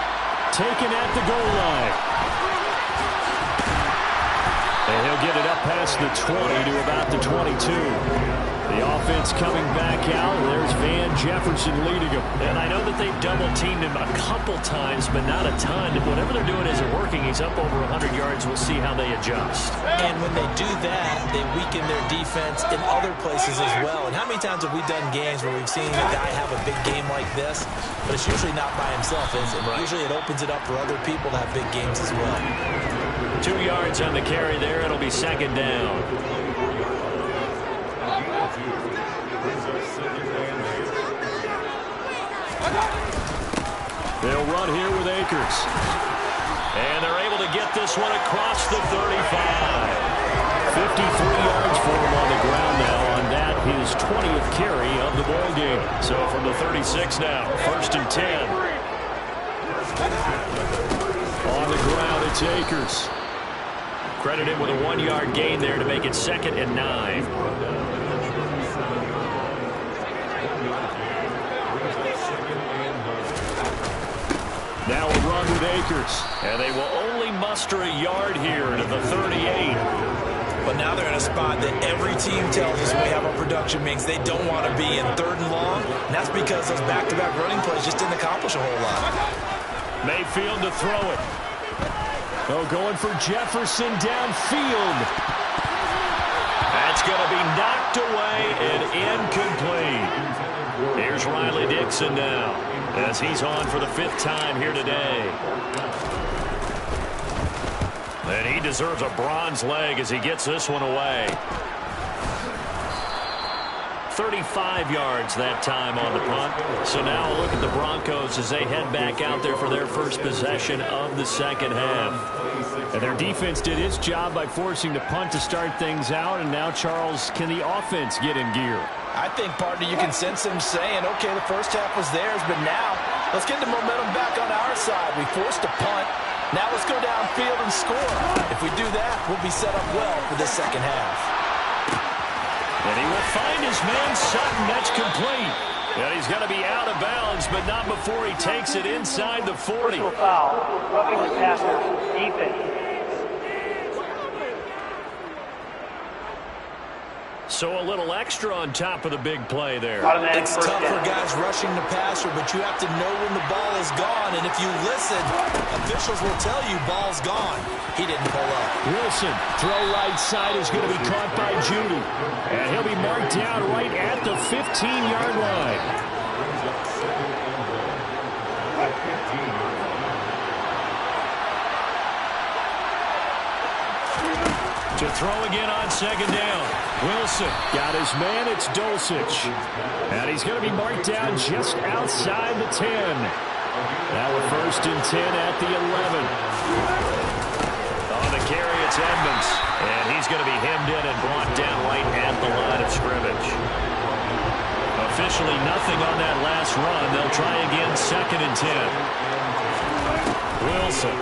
Taken at the goal line. And he'll get it up past the 20 to about the 22. The offense coming back out. There's Van Jefferson leading them. And I know that they've double-teamed him a couple times, but not a ton. Whatever they're doing isn't working. He's up over 100 yards. We'll see how they adjust. And when they do that, they weaken their defense in other places as well. And how many times have we done games where we've seen a guy have a big game like this, but it's usually not by himself, is it? Right. Usually it opens it up for other people to have big games as well. 2 yards on the carry there. It'll be second down. They'll run here with Akers. And they're able to get this one across the 35. 53 yards for him on the ground now on that, his 20th carry of the ball game. So from the 36 now, 1st and 10. On the ground, it's Akers. Credit him with a 1-yard gain there to make it 2nd and 9. Now a run with Akers. And they will only muster a yard here to the 38. But now they're in a spot that every team tells us when we have our production means they don't want to be in 3rd and long. And that's because those back-to-back running plays just didn't accomplish a whole lot. Mayfield to throw it. Oh, going for Jefferson downfield. That's going to be knocked away and incomplete. Here's Riley Dixon now, as he's on for the 5th time here today. And he deserves a bronze leg as he gets this one away. 35 yards that time on the punt. So now a look at the Broncos as they head back out there for their first possession of the second half. And their defense did its job by forcing the punt to start things out. And now, Charles, can the offense get in gear? I think, partner, you can sense them saying, okay, the first half was theirs, but now let's get the momentum back on our side. We forced a punt. Now let's go downfield and score. If we do that, we'll be set up well for this second half. And he will find his man Sutton. That's complete. And he's going to be out of bounds, but not before he takes it inside the 40. Personal foul, roughing the passer, defense. So a little extra on top of the big play there. It's tough for guys rushing the passer, but you have to know when the ball is gone. And if you listen, officials will tell you ball's gone. He didn't pull up. Wilson, throw right side is going to be caught by Judy. And he'll be marked down right at the 15-yard line. To throw again on second down. Wilson got his man. It's Dulcich. And he's going to be marked down just outside the 10. Now a 1st and 10 at the 11. On the carry, it's Edmonds. And he's going to be hemmed in and brought down right at the line of scrimmage. Officially nothing on that last run. They'll try again 2nd and 10. Wilson.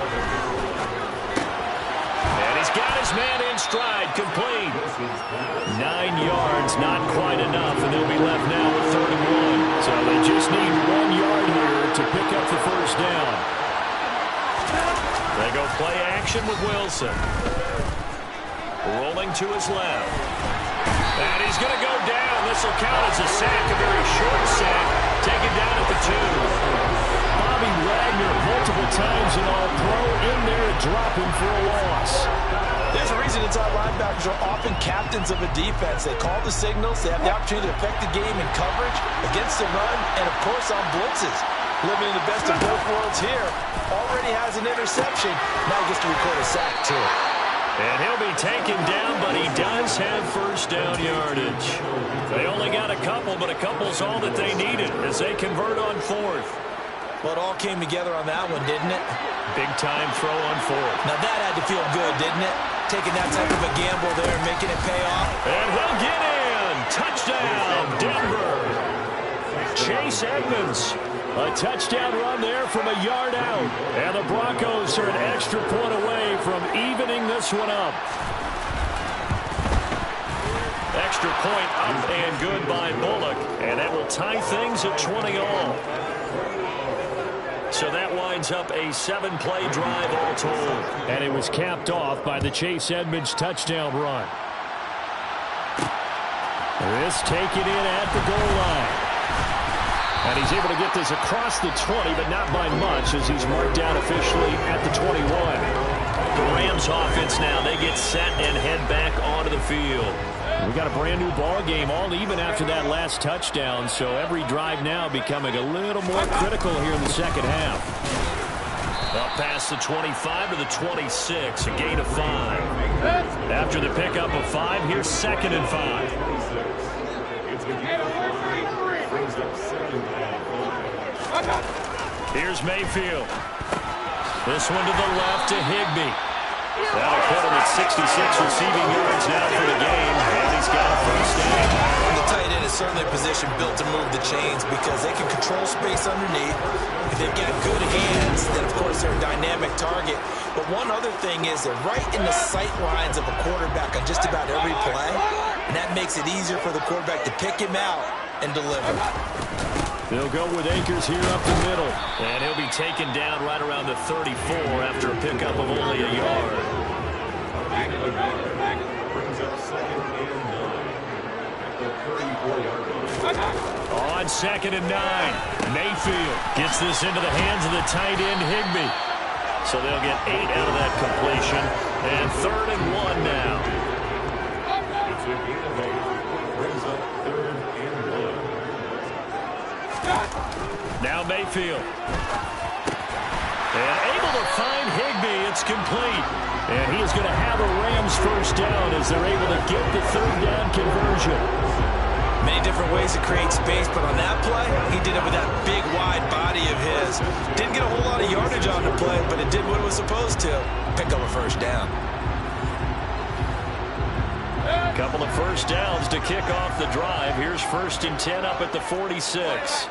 Got his man in stride, complete. 9 yards, not quite enough, and they'll be left now with 31. So they just need 1 yard here to pick up the first down. They go play action with Wilson. Rolling to his left. And he's going to go down. This will count as a sack, a very short sack. Taken down at the 2. Bobby Wagner multiple times in All-Pro in there to drop him for a loss. There's a reason inside linebackers are often captains of a defense. They call the signals. They have the opportunity to affect the game in coverage, against the run, and, of course, on blitzes. Living in the best of both worlds here. Already has an interception. Now he gets to record a sack, too. And he'll be taken down, but he does have first down yardage. They only got a couple, but a couple's all that they needed as they convert on 4th. Well, it all came together on that one, didn't it? Big-time throw on 4th. Now that had to feel good, didn't it? Taking that type of a gamble there and making it pay off. And he'll get in. Touchdown, Denver. Chase Edmonds. A touchdown run there from a yard out. And the Broncos are an extra point away from evening this one up. extra point up and good by Bullock. And that will tie things at 20 all. So that winds up a 7-play drive all told. And it was capped off by the Chase Edmonds touchdown run. This taken in at the goal line. And he's able to get this across the 20, but not by much as he's marked down officially at the 21. The Rams offense now, they get set and head back onto the field. We got a brand new ball game, all even after that last touchdown, so every drive now becoming a little more critical here in the second half. Up past the 25 to the 26, a gain of 5. After the pickup of 5, here's 2nd and 5. Here's Mayfield. This one to the left to Higbee. That'll put him at 66 receiving yards now for the game, and he's got a first down. The tight end is certainly a position built to move the chains because they can control space underneath. If they've got good hands, then of course they're a dynamic target. But one other thing is they're right in the sight lines of a quarterback on just about every play, and that makes it easier for the quarterback to pick him out and deliver. They'll go with Akers here up the middle. And he'll be taken down right around the 34 after a pickup of only a yard. On 2nd and 9, Mayfield gets this into the hands of the tight end Higbee. So they'll get 8 out of that completion. And 3rd and 1 now. Now Mayfield. And able to find Higbee. It's complete. And he is going to have a Rams first down as they're able to get the 3rd down conversion. Many different ways to create space, but on that play, he did it with that big, wide body of his. Didn't get a whole lot of yardage on the play, but it did what it was supposed to. Pick up a first down. Couple of first downs to kick off the drive. Here's 1st and 10 up at the 46.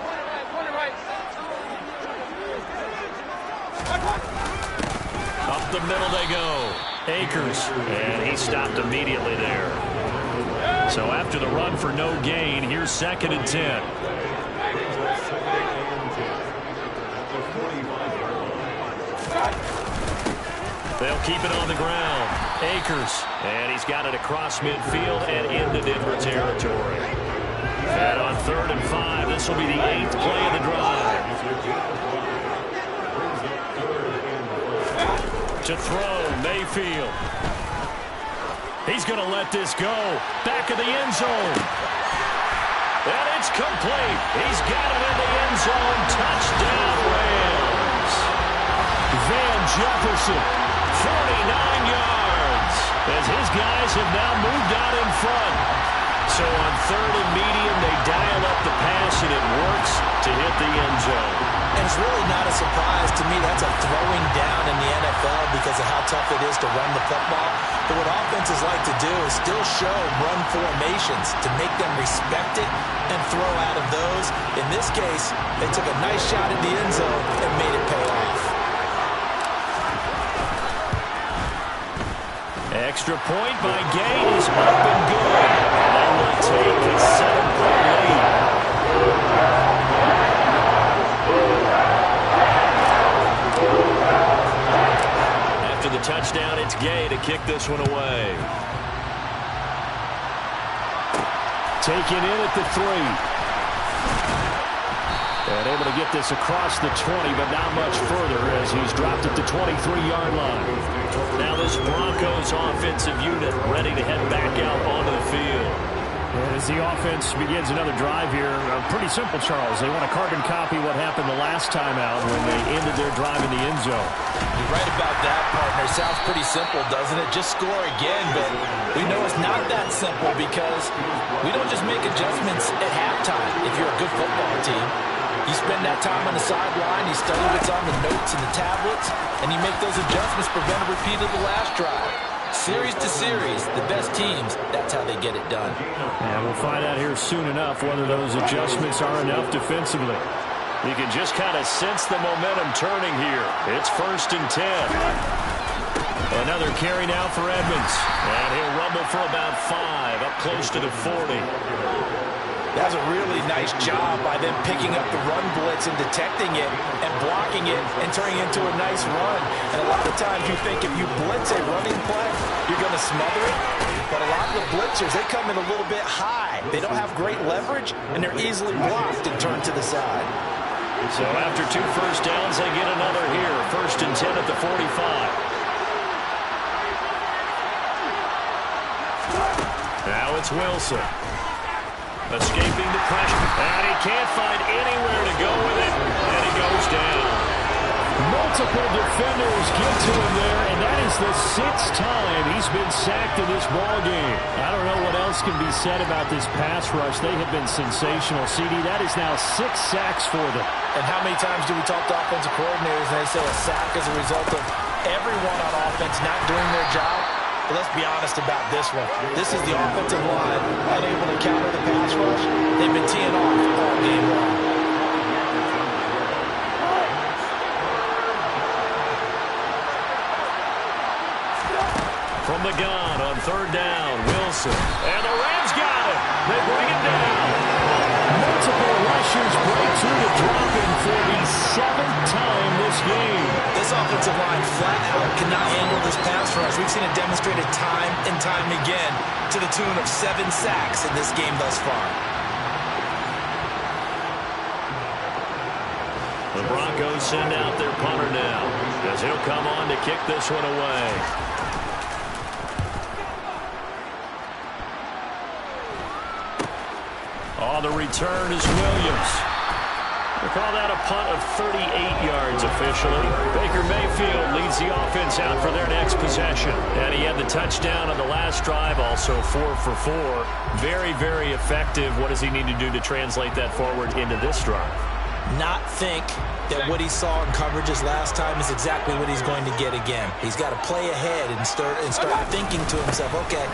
Up the middle they go. Akers. And he stopped immediately there. So after the run for no gain, here's 2nd and 10. They'll keep it on the ground. Akers. And he's got it across midfield and into Denver territory. And on 3rd and 5, this will be the 8th play of the drive. To throw, Mayfield. He's going to let this go. Back of the end zone. And it's complete. He's got it in the end zone. Touchdown, Rams. Van Jefferson, 49 yards. As his guys have now moved out in front. So on 3rd and medium, they dial up the pass, and it works to hit the end zone. And it's really not a surprise to me. That's a throwing down in the NFL because of how tough it is to run the football. But what offenses like to do is still show run formations to make them respect it and throw out of those. In this case, they took a nice shot at the end zone and made it pay off. Extra point by Gay is up and good. They will take a 7-point lead. After the touchdown, it's Gay to kick this one away. Taken in at the 3. And able to get this across the 20, but not much further as he's dropped at the 23-yard line. Now this Broncos offensive unit ready to head back out onto the field. And as the offense begins another drive here, pretty simple, Charles. They want to carbon copy what happened the last time out when they ended their drive in the end zone. You're right about that, partner. Sounds pretty simple, doesn't it? Just score again, but we know it's not that simple because we don't just make adjustments at halftime if you're a good football team. You spend that time on the sideline, you study what's on the notes and the tablets, and you make those adjustments, prevent a repeat of the last drive. Series to series, the best teams, that's how they get it done. And we'll find out here soon enough whether those adjustments are enough defensively. You can just kind of sense the momentum turning here. It's 1st and 10. Another carry now for Edmonds. And he'll rumble for about 5, up close to the 40. That was a really nice job by them picking up the run blitz and detecting it and blocking it and turning it into a nice run. And a lot of times you think if you blitz a running play, you're going to smother it. But a lot of the blitzers, they come in a little bit high. They don't have great leverage, and they're easily blocked and turned to the side. So after 2 first downs, they get another here. 1st and 10 at the 45. Now it's Wilson. Escaping the pressure. And he can't find anywhere to go with it. And he goes down. Multiple defenders get to him there, and that is the 6th time he's been sacked in this ballgame. I don't know what else can be said about this pass rush. They have been sensational. CD, that is now 6 sacks for them. And how many times do we talk to offensive coordinators and they say a sack is a result of everyone on offense not doing their job? But let's be honest about this one. This is the offensive line unable to counter the pass rush. They've been teeing off all game long. From the gun on 3rd down, Wilson. And the Rams got it. They bring it down. Multiple rushers break through the drop-in for the 7th time this game. This offensive line flat out cannot handle this pass rush. We've seen it demonstrated time and time again to the tune of 7 sacks in this game thus far. The Broncos send out their punter now as he'll come on to kick this one away. On the return is Williams. We'll call that a punt of 38 yards officially. Baker Mayfield leads the offense out for their next possession. And he had the touchdown on the last drive, also 4 for 4. Very, very effective. What does he need to do to translate that forward into this drive? Not think that what he saw in coverages last time is exactly what he's going to get again. He's got to play ahead and start thinking to himself, okay,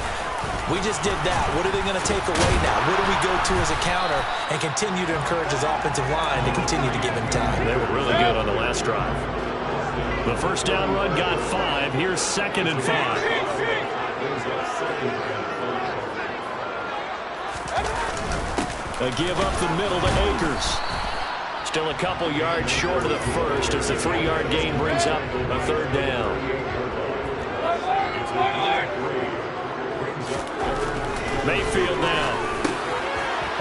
we just did that. What are they going to take away now? What do we go to as a counter? And continue to encourage his offensive line to continue to give him time. They were really good on the last drive. The first down run got 5. Here's 2nd and 5. A give up the middle to Akers. Still a couple yards short of the first as the 3-yard gain brings up a 3rd down. Mayfield now.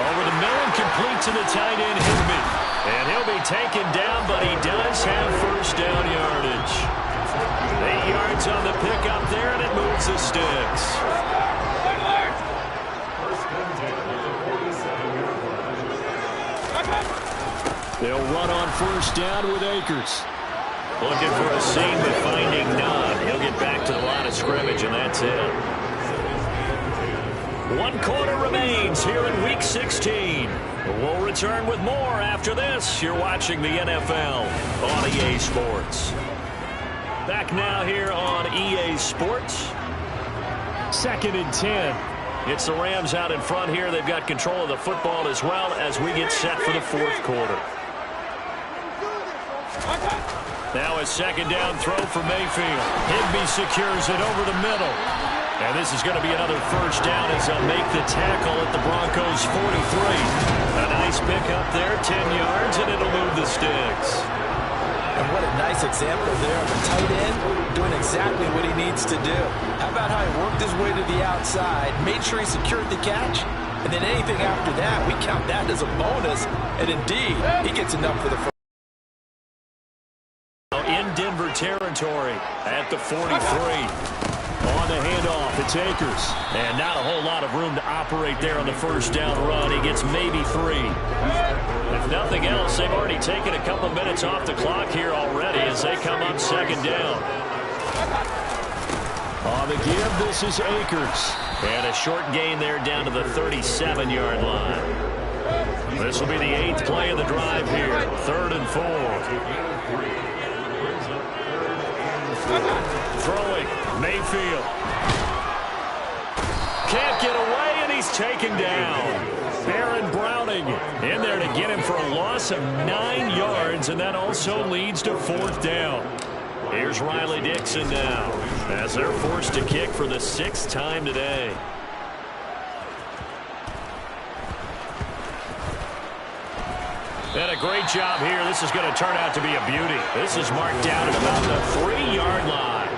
Over the middle and complete to the tight end, Higbee. And he'll be taken down, but he does have first down yardage. 8 yards on the pickup there, and it moves the sticks. They'll run on first down with Akers. Looking for a seam, but finding none. He'll get back to the line of scrimmage, and that's it. 1 quarter remains here in Week 16. We'll return with more after this. You're watching the NFL on EA Sports. Back now here on EA Sports. 2nd and 10. It's the Rams out in front here. They've got control of the football as well as we get set for the 4th quarter. Now a 2nd down throw for Mayfield. Higbee secures it over the middle. And this is going to be another first down as they'll make the tackle at the Broncos' 43. A nice pickup there, 10 yards, and it'll move the sticks. And what a nice example there of a tight end doing exactly what he needs to do. How about how he worked his way to the outside, made sure he secured the catch, and then anything after that, we count that as a bonus. And indeed, he gets enough for the first. In Denver territory at the 43. On the handoff, it's Akers. And not a whole lot of room to operate there on the first down run. He gets maybe 3. If nothing else, they've already taken a couple minutes off the clock here already as they come up 2nd down. On the give, this is Akers. And a short gain there down to the 37-yard line. This will be the 8th play of the drive here. 3rd and 4. Throwing, Mayfield. Can't get away, and he's taken down. Baron Browning in there to get him for a loss of 9 yards, and that also leads to 4th down. Here's Riley Dixon now as they're forced to kick for the 6th time today. And a great job here. This is going to turn out to be a beauty. This is marked down at about the 3-yard line.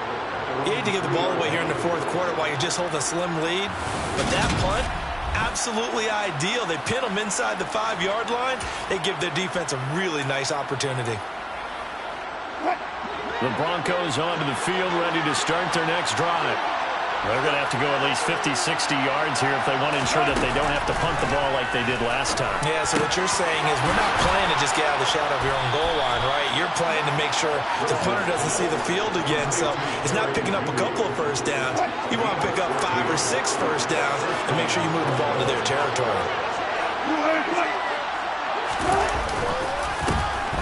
You hate to give the ball away here in the 4th quarter while you just hold a slim lead. But that punt, absolutely ideal. They pin them inside the 5-yard line. They give their defense a really nice opportunity. The Broncos onto the field, ready to start their next drive. They're going to have to go at least 50, 60 yards here if they want to ensure that they don't have to punt the ball like they did last time. Yeah, so what you're saying is we're not playing to just get out of the shadow of your own goal line, right? You're playing to make sure the punter doesn't see the field again. So it's not picking up a couple of first downs. You want to pick up 5 or 6 first downs and make sure you move the ball into their territory.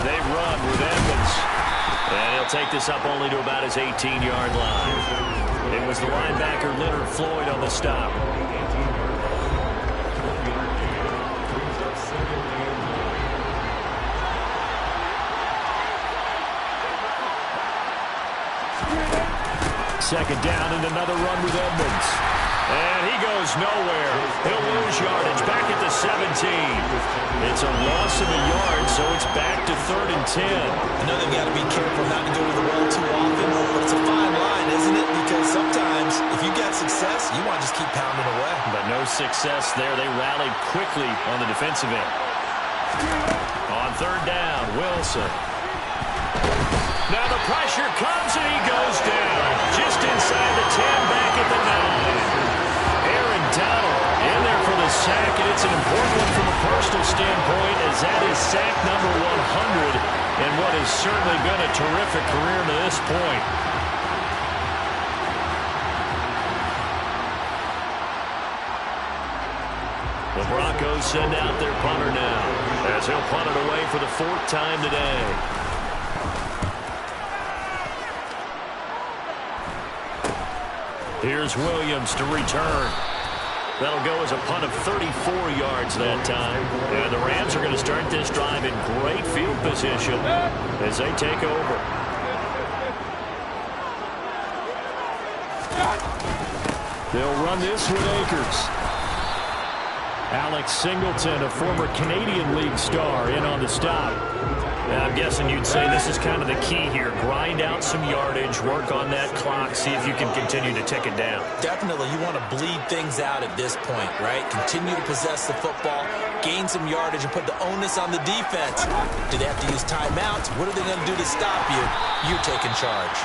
They run with Evans. And he'll take this up only to about his 18-yard line. It was the linebacker Leonard Floyd on the stop. Second down and another run with Edmonds. And he goes nowhere. He'll lose yardage back at the 17. It's a loss of a yard, so it's back to 3rd and 10. I know they've got to be careful not to go to the well too often, but it's a fine line, isn't it? Because sometimes if you got success, you want to just keep pounding away. But no success there. They rallied quickly on the defensive end. On 3rd down, Wilson. Now the pressure comes and he goes down. Just inside the 10, back at the 9. Aaron Donald in there for the sack, and it's an important one from a personal standpoint as that is sack number 100 in what has certainly been a terrific career to this point. The Broncos send out their punter now as he'll punt it away for the 4th time today. Here's Williams to return. That'll go as a punt of 34 yards that time. And the Rams are going to start this drive in great field position as they take over. They'll run this with Akers. Alex Singleton, a former Canadian League star, in on the stop. And I'm guessing you'd say this is kind of the key here. Grind out some yardage, work on that clock, see if you can continue to tick it down. Definitely, you want to bleed things out at this point, right? Continue to possess the football, gain some yardage, and put the onus on the defense. Do they have to use timeouts? What are they going to do to stop you? You're taking charge.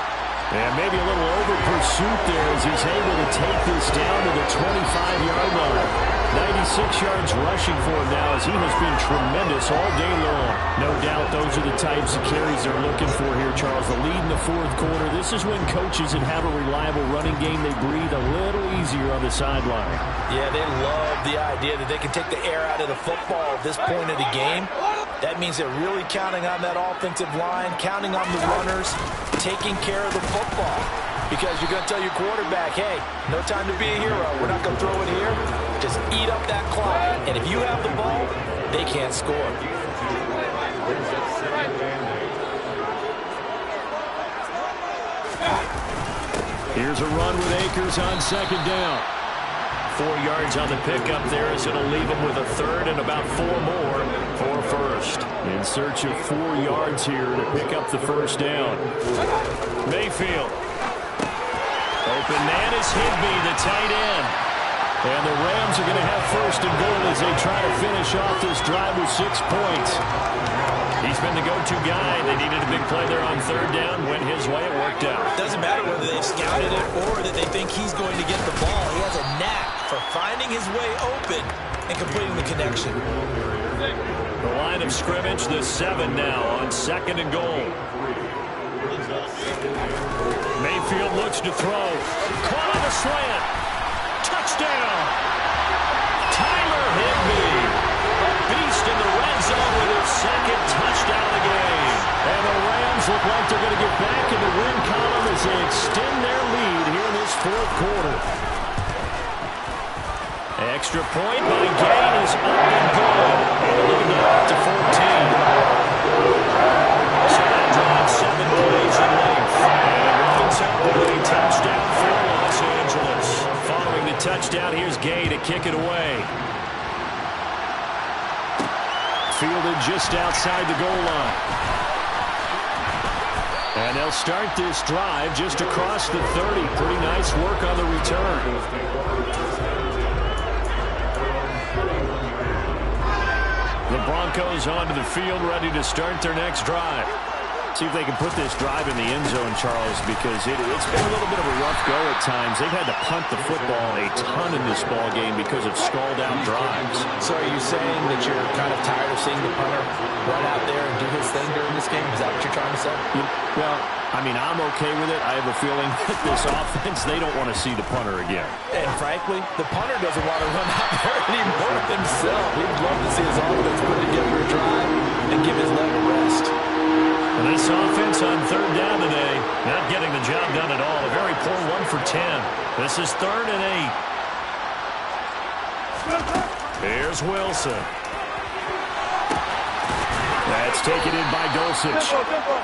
And maybe a little over pursuit there as he's able to take this down to the 25-yard line. 96 yards rushing for him now as he has been tremendous all day long. No doubt those are the types of carries they're looking for here, Charles. The lead in the 4th quarter. This is when coaches that have a reliable running game, they breathe a little easier on the sideline. Yeah, they love the idea that they can take the air out of the football at this point of the game. That means they're really counting on that offensive line, counting on the runners, taking care of the football. Because you're going to tell your quarterback, hey, no time to be a hero. We're not going to throw it here. Just eat up that clock. And if you have the ball, they can't score. Here's a run with Akers on 2nd down. 4 yards on the pickup there as it'll leave him with a 3rd and about 4 more for 1st. In search of 4 yards here to pick up the 1st down. Mayfield. Open man is Higbee, the tight end. And the Rams are going to have 1st and goal as they try to finish off this drive with 6 points. He's been the go-to guy. They needed a big play there on 3rd down. Went his way. It worked out. Doesn't matter whether they've scouted it or that they think he's going to get the ball. He has a knack for finding his way open and completing the connection. The line of scrimmage, the 7 now on 2nd and goal. Mayfield looks to throw. Caught on the slant. Touchdown. Tyler Higbee. A beast in the red zone with his 2nd touchdown of the game. And the Rams look like they're going to get back in the win column as they extend their lead here in this 4th quarter. Extra point by Gain is up and good. And looking up to 14. So that drive 7 plays in length. Gay to kick it away. Fielded just outside the goal line. And they'll start this drive just across the 30. Pretty nice work on the return. The Broncos onto the field, ready to start their next drive. See if they can put this drive in the end zone, Charles, because it's been a little bit of a rough go at times. They've had to punt the football a ton in this ball game because of stalled-out drives. So are you saying that you're kind of tired of seeing the punter run out there and do his thing during this game? Is that what you're trying to say? Well, I mean, I'm okay with it. I have a feeling that this offense, they don't want to see the punter again. And frankly, the punter doesn't want to run out there anymore himself. He'd love to see his offense put together a drive and give his leg a rest. And this offense on third down today, not getting the job done at all. A very poor 1 for 10. This is 3rd and 8. Here's Wilson. That's taken in by Dulcich.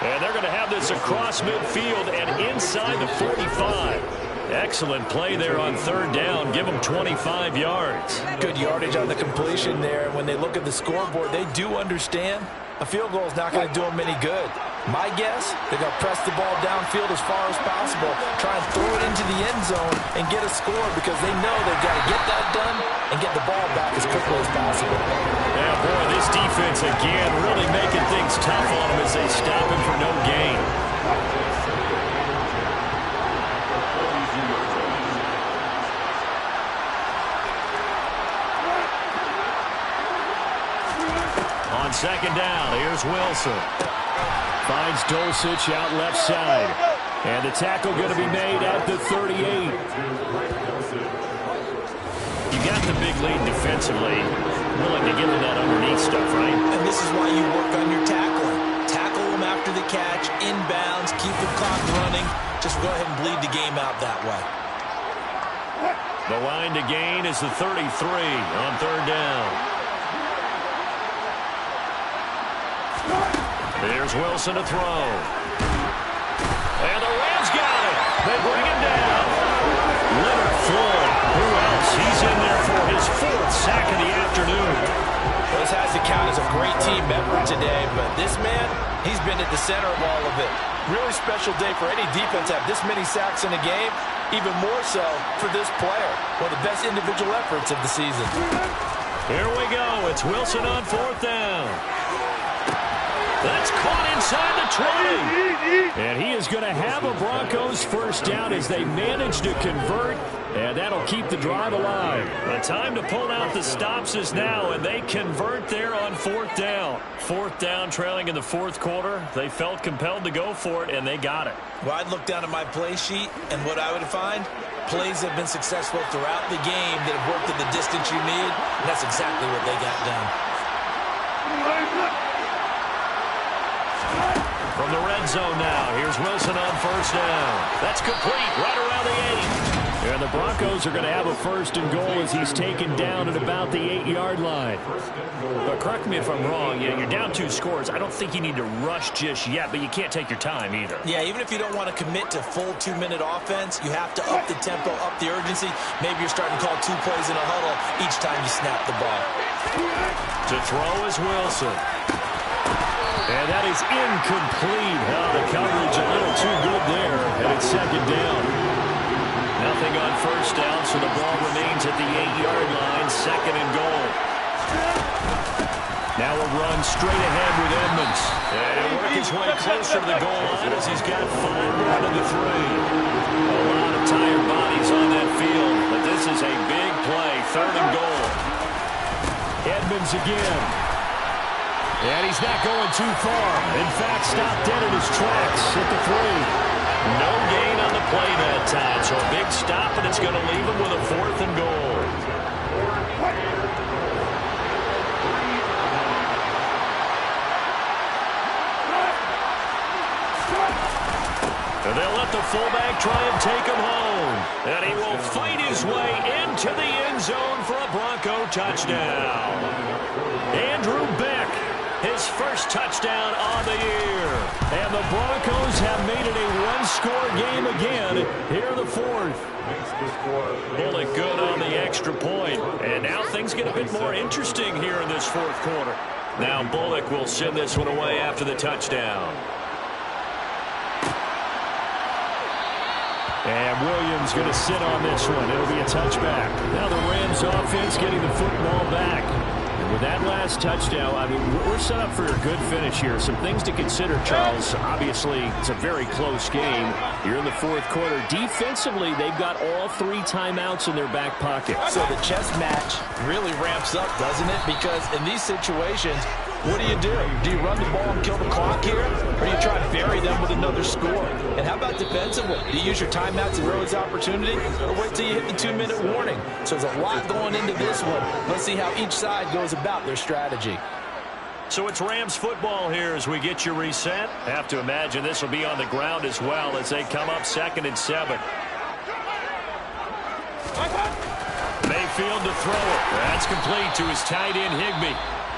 And they're going to have this across midfield and inside the 45. Excellent play there on third down. Give them 25 yards. Good yardage on the completion there. When they look at the scoreboard, they do understand a field goal is not going to do them any good. My guess, they're going to press the ball downfield as far as possible, try and throw it into the end zone and get a score because they know they've got to get that done and get the ball back as quickly as possible. Yeah, boy, this defense again really making things tough on them as they stop him for no gain. On second down, here's Wilson. Finds Dulcich out left side. And the tackle going to be made at the 38. You got the big lead defensively. Willing to get to that underneath stuff, right? And this is why you work on your tackling. Tackle them after the catch, inbounds, keep the clock running. Just go ahead and bleed the game out that way. The line to gain is the 33 on third down. There's Wilson to throw. And the Rams got it. They bring him down. Leonard Floyd. Who else? He's in there for his 4th sack of the afternoon. Well, this has to count as a great team effort today, but this man, he's been at the center of all of it. Really special day for any defense to have this many sacks in a game, even more so for this player. One of the best individual efforts of the season. Here we go. It's Wilson on 4th down. That's caught inside the 20. And he is going to have a Broncos first down as they manage to convert. And that'll keep the drive alive. The time to pull out the stops is now, and they convert there on 4th down. 4th down, trailing in the 4th quarter. They felt compelled to go for it, and they got it. Well, I'd look down at my play sheet, and what I would find, plays have been successful throughout the game that have worked at the distance you need, and that's exactly what they got done. From the red zone now, here's Wilson on 1st down. That's complete right around the 8. And the Broncos are going to have a 1st and goal as he's taken down at about the 8-yard line. But correct me if I'm wrong, you're down 2 scores. I don't think you need to rush just yet, but you can't take your time either. Yeah, even if you don't want to commit to full 2-minute offense, you have to up the tempo, up the urgency. Maybe you're starting to call 2 plays in a huddle each time you snap the ball. To throw is Wilson. And that is incomplete. Oh, the coverage a little too good there, and it's 2nd down. Nothing on 1st down, so the ball remains at the 8-yard line, 2nd and goal. Now a run straight ahead with Edmonds. And work his way closer to the goal line as he's got 5 out of the 3. A lot of tired bodies on that field, but this is a big play, 3rd and goal. Edmonds again. And he's not going too far. In fact, stopped dead in his tracks at the 3. No gain on the play that time. So a big stop, and it's going to leave him with a 4th and goal. And they'll let the fullback try and take him home. And he will fight his way into the end zone for a Bronco touchdown. Andrew Beck, his first touchdown on the year. And the Broncos have made it a one-score game again here in the fourth. Bullock good on the extra point. And now things get a bit more interesting here in this fourth quarter. Now Bullock will send this one away after the touchdown. And Williams going to sit on this one. It'll be a touchback. Now the Rams offense getting the football back. And with that last touchdown, I mean, we're set up for a good finish here. Some things to consider, Charles. Obviously, it's a very close game. You're in the fourth quarter. Defensively, they've got all 3 timeouts in their back pocket. So the chess match really ramps up, doesn't it? Because in these situations, what do? Do you run the ball and kill the clock here? Or do you try to bury them with another score? And how about defensively? Do you use your timeouts and Rhodes' opportunity? Or wait till you hit the 2-minute warning? So there's a lot going into this one. Let's see how each side goes about their strategy. So it's Rams football here as we get you reset. Have to imagine this will be on the ground as well as they come up 2nd and 7. Mayfield to throw it. That's complete to his tight end Higbee.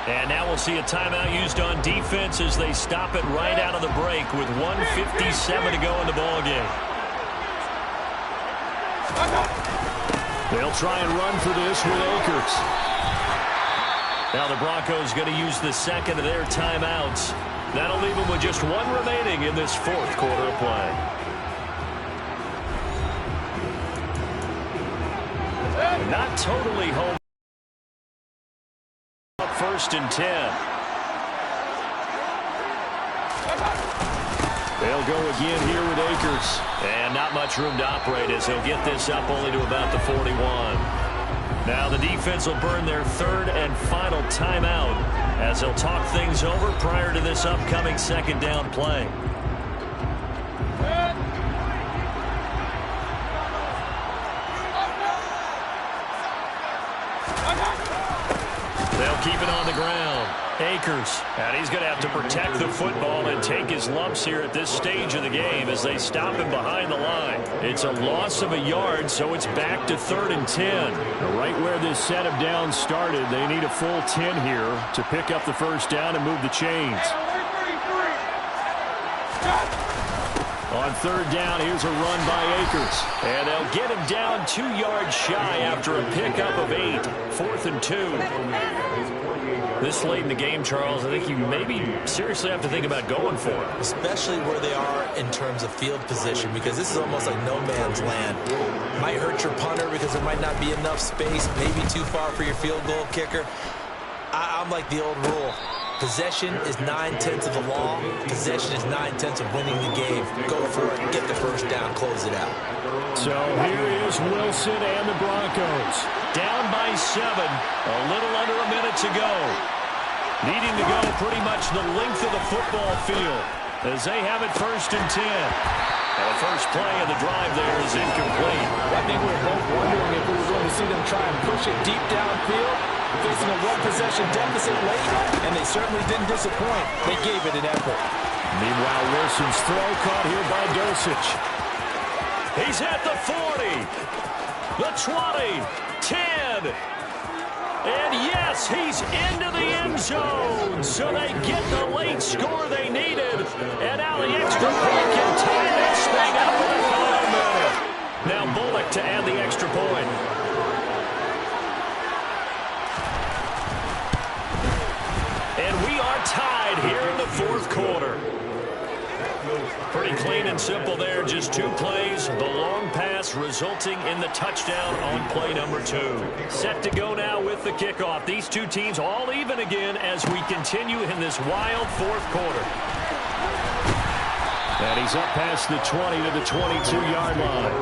And now we'll see a timeout used on defense as they stop it right out of the break with 1:57 to go in the ballgame. They'll try and run for this with Akers. Now the Broncos going to use the second of their timeouts. That'll leave them with just 1 remaining in this fourth quarter of play. Not totally home. 1st and 10. They'll go again here with Akers. And not much room to operate as he'll get this up only to about the 41. Now the defense will burn their 3rd and final timeout as they'll talk things over prior to this upcoming 2nd down play. They'll keep it on the ground. Akers, and he's going to have to protect the football and take his lumps here at this stage of the game as they stop him behind the line. It's a loss of a yard, so it's back to 3rd and 10. Right where this set of downs started, they need a full 10 here to pick up the first down and move the chains. On 3rd down, here's a run by Akers. And they'll get him down 2 yards shy after a pickup of 8. 4th and 2. This late in the game, Charles, I think you maybe seriously have to think about going for it. Especially where they are in terms of field position, because this is almost like no man's land. Might hurt your punter because there might not be enough space, maybe too far for your field goal kicker. I'm like the old rule. Possession is 9/10 of the law. Possession is 9/10 of winning the game. Go for it. Get the first down. Close it out. So here is Wilson and the Broncos. Down by 7. A little under a minute to go. Needing to go pretty much the length of the football field as they have it 1st and 10. And the first play of the drive there is incomplete. I think we were both wondering if we were going to see them try and push it deep downfield, facing a one-possession deficit late, and they certainly didn't disappoint. They gave it an effort. Meanwhile, Wilson's throw caught here by Dosich. He's at the 40, the 20, 10, and yes, he's into the end zone. So they get the late score they needed, and now the extra point can tie this thing up in the final minute. Now Bullock to add the extra point. And we are tied here in the fourth quarter. Pretty clean and simple there. Just 2 plays. The long pass resulting in the touchdown on play number 2. Set to go now with the kickoff. These 2 teams all even again as we continue in this wild fourth quarter. And he's up past the 20 to the 22-yard line.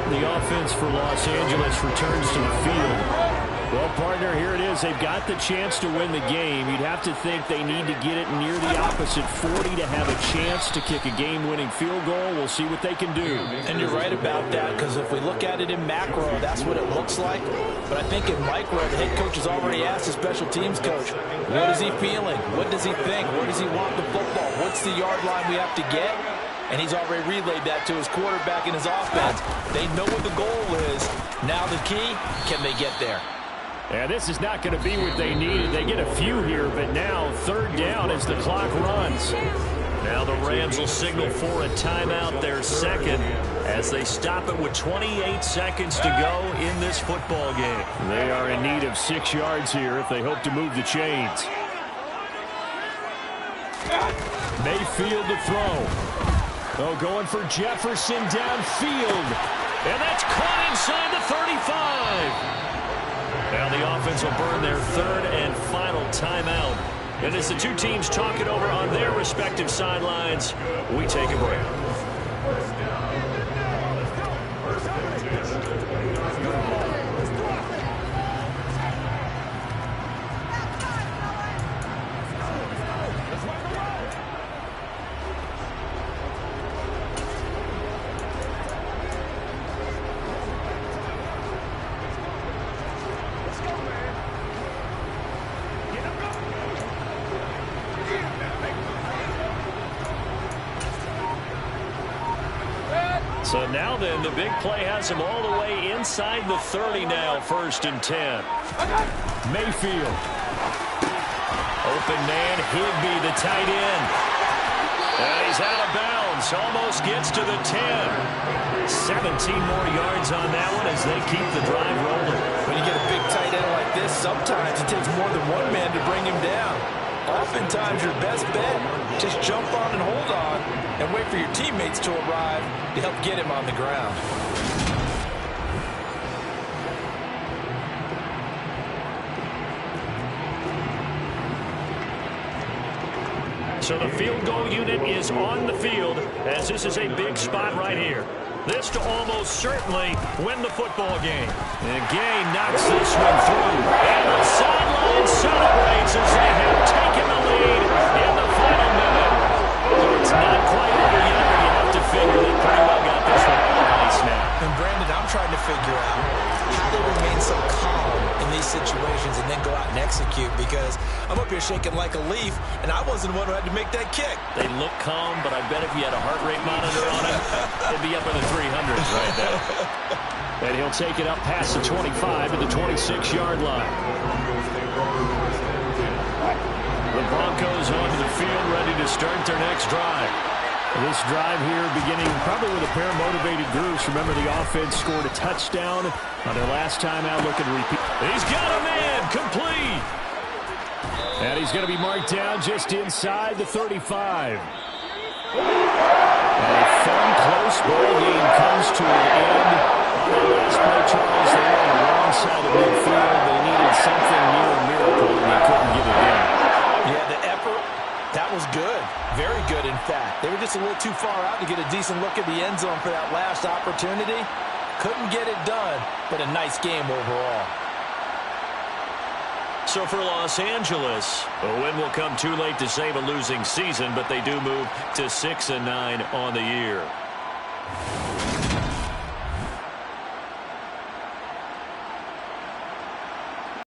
The offense for Los Angeles returns to the field. Well, partner, here it is. They've got the chance to win the game. You'd have to think they need to get it near the opposite 40 to have a chance to kick a game-winning field goal. We'll see what they can do. And you're right about that, because if we look at it in macro, that's what it looks like. But I think in micro, the head coach has already asked the special teams coach, what is he feeling? What does he think? Where does he want the football? What's the yard line we have to get? And he's already relayed that to his quarterback and his offense. They know what the goal is. Now the key, can they get there? And this is not going to be what they needed. They get a few here, but now third down as the clock runs. Now the Rams will signal for a timeout, their second, as they stop it with 28 seconds to go in this football game. They are in need of 6 yards here if they hope to move the chains. Mayfield to throw. Oh, going for Jefferson downfield. And that's caught inside the 35. Now the offense will burn their third and final timeout. And as the two teams talk it over on their respective sidelines, we take a break. So now then, the big play has him all the way inside the 30 now, 1st and 10. Mayfield. Open man, Higbee, the tight end. And he's out of bounds, almost gets to the 10. 17 more yards on that one as they keep the drive rolling. When you get a big tight end like this, sometimes it takes more than one man to bring him down. Oftentimes your best bet, just jump on and hold on and wait for your teammates to arrive to help get him on the ground. So the field goal unit is on the field as this is a big spot right here. This to almost certainly win the football game. And Gay knocks this one through. And the sideline celebrates as they have taken the lead in the final minute. So it's not quite over yet, but you have to figure they pretty well got this one on the ice now. And Brandon, I'm trying to figure out how they remain so calm in these situations and then go out and execute, because I'm up here shaking like a leaf, and I wasn't the one who had to make that kick. They look calm, but I bet if you had a heart rate monitor on it, they'd be up in the 300s right now. And he'll take it up past the 25 to the 26-yard line. The Broncos onto the field, ready to start their next drive. This drive here beginning probably with a pair of motivated groups. Remember, the offense scored a touchdown on their last time out, looking to repeat. He's got a man, complete. And he's going to be marked down just inside the 35. And a fun, close ball game comes to an end. On the last play, Charles, they were on the wrong side of midfield. They needed something near a miracle, and they couldn't get it done. Yeah, the effort, that was good. Very good, in fact. They were just a little too far out to get a decent look at the end zone for that last opportunity. Couldn't get it done, but a nice game overall. So for Los Angeles, a win will come too late to save a losing season, but they do move to 6-9 on the year.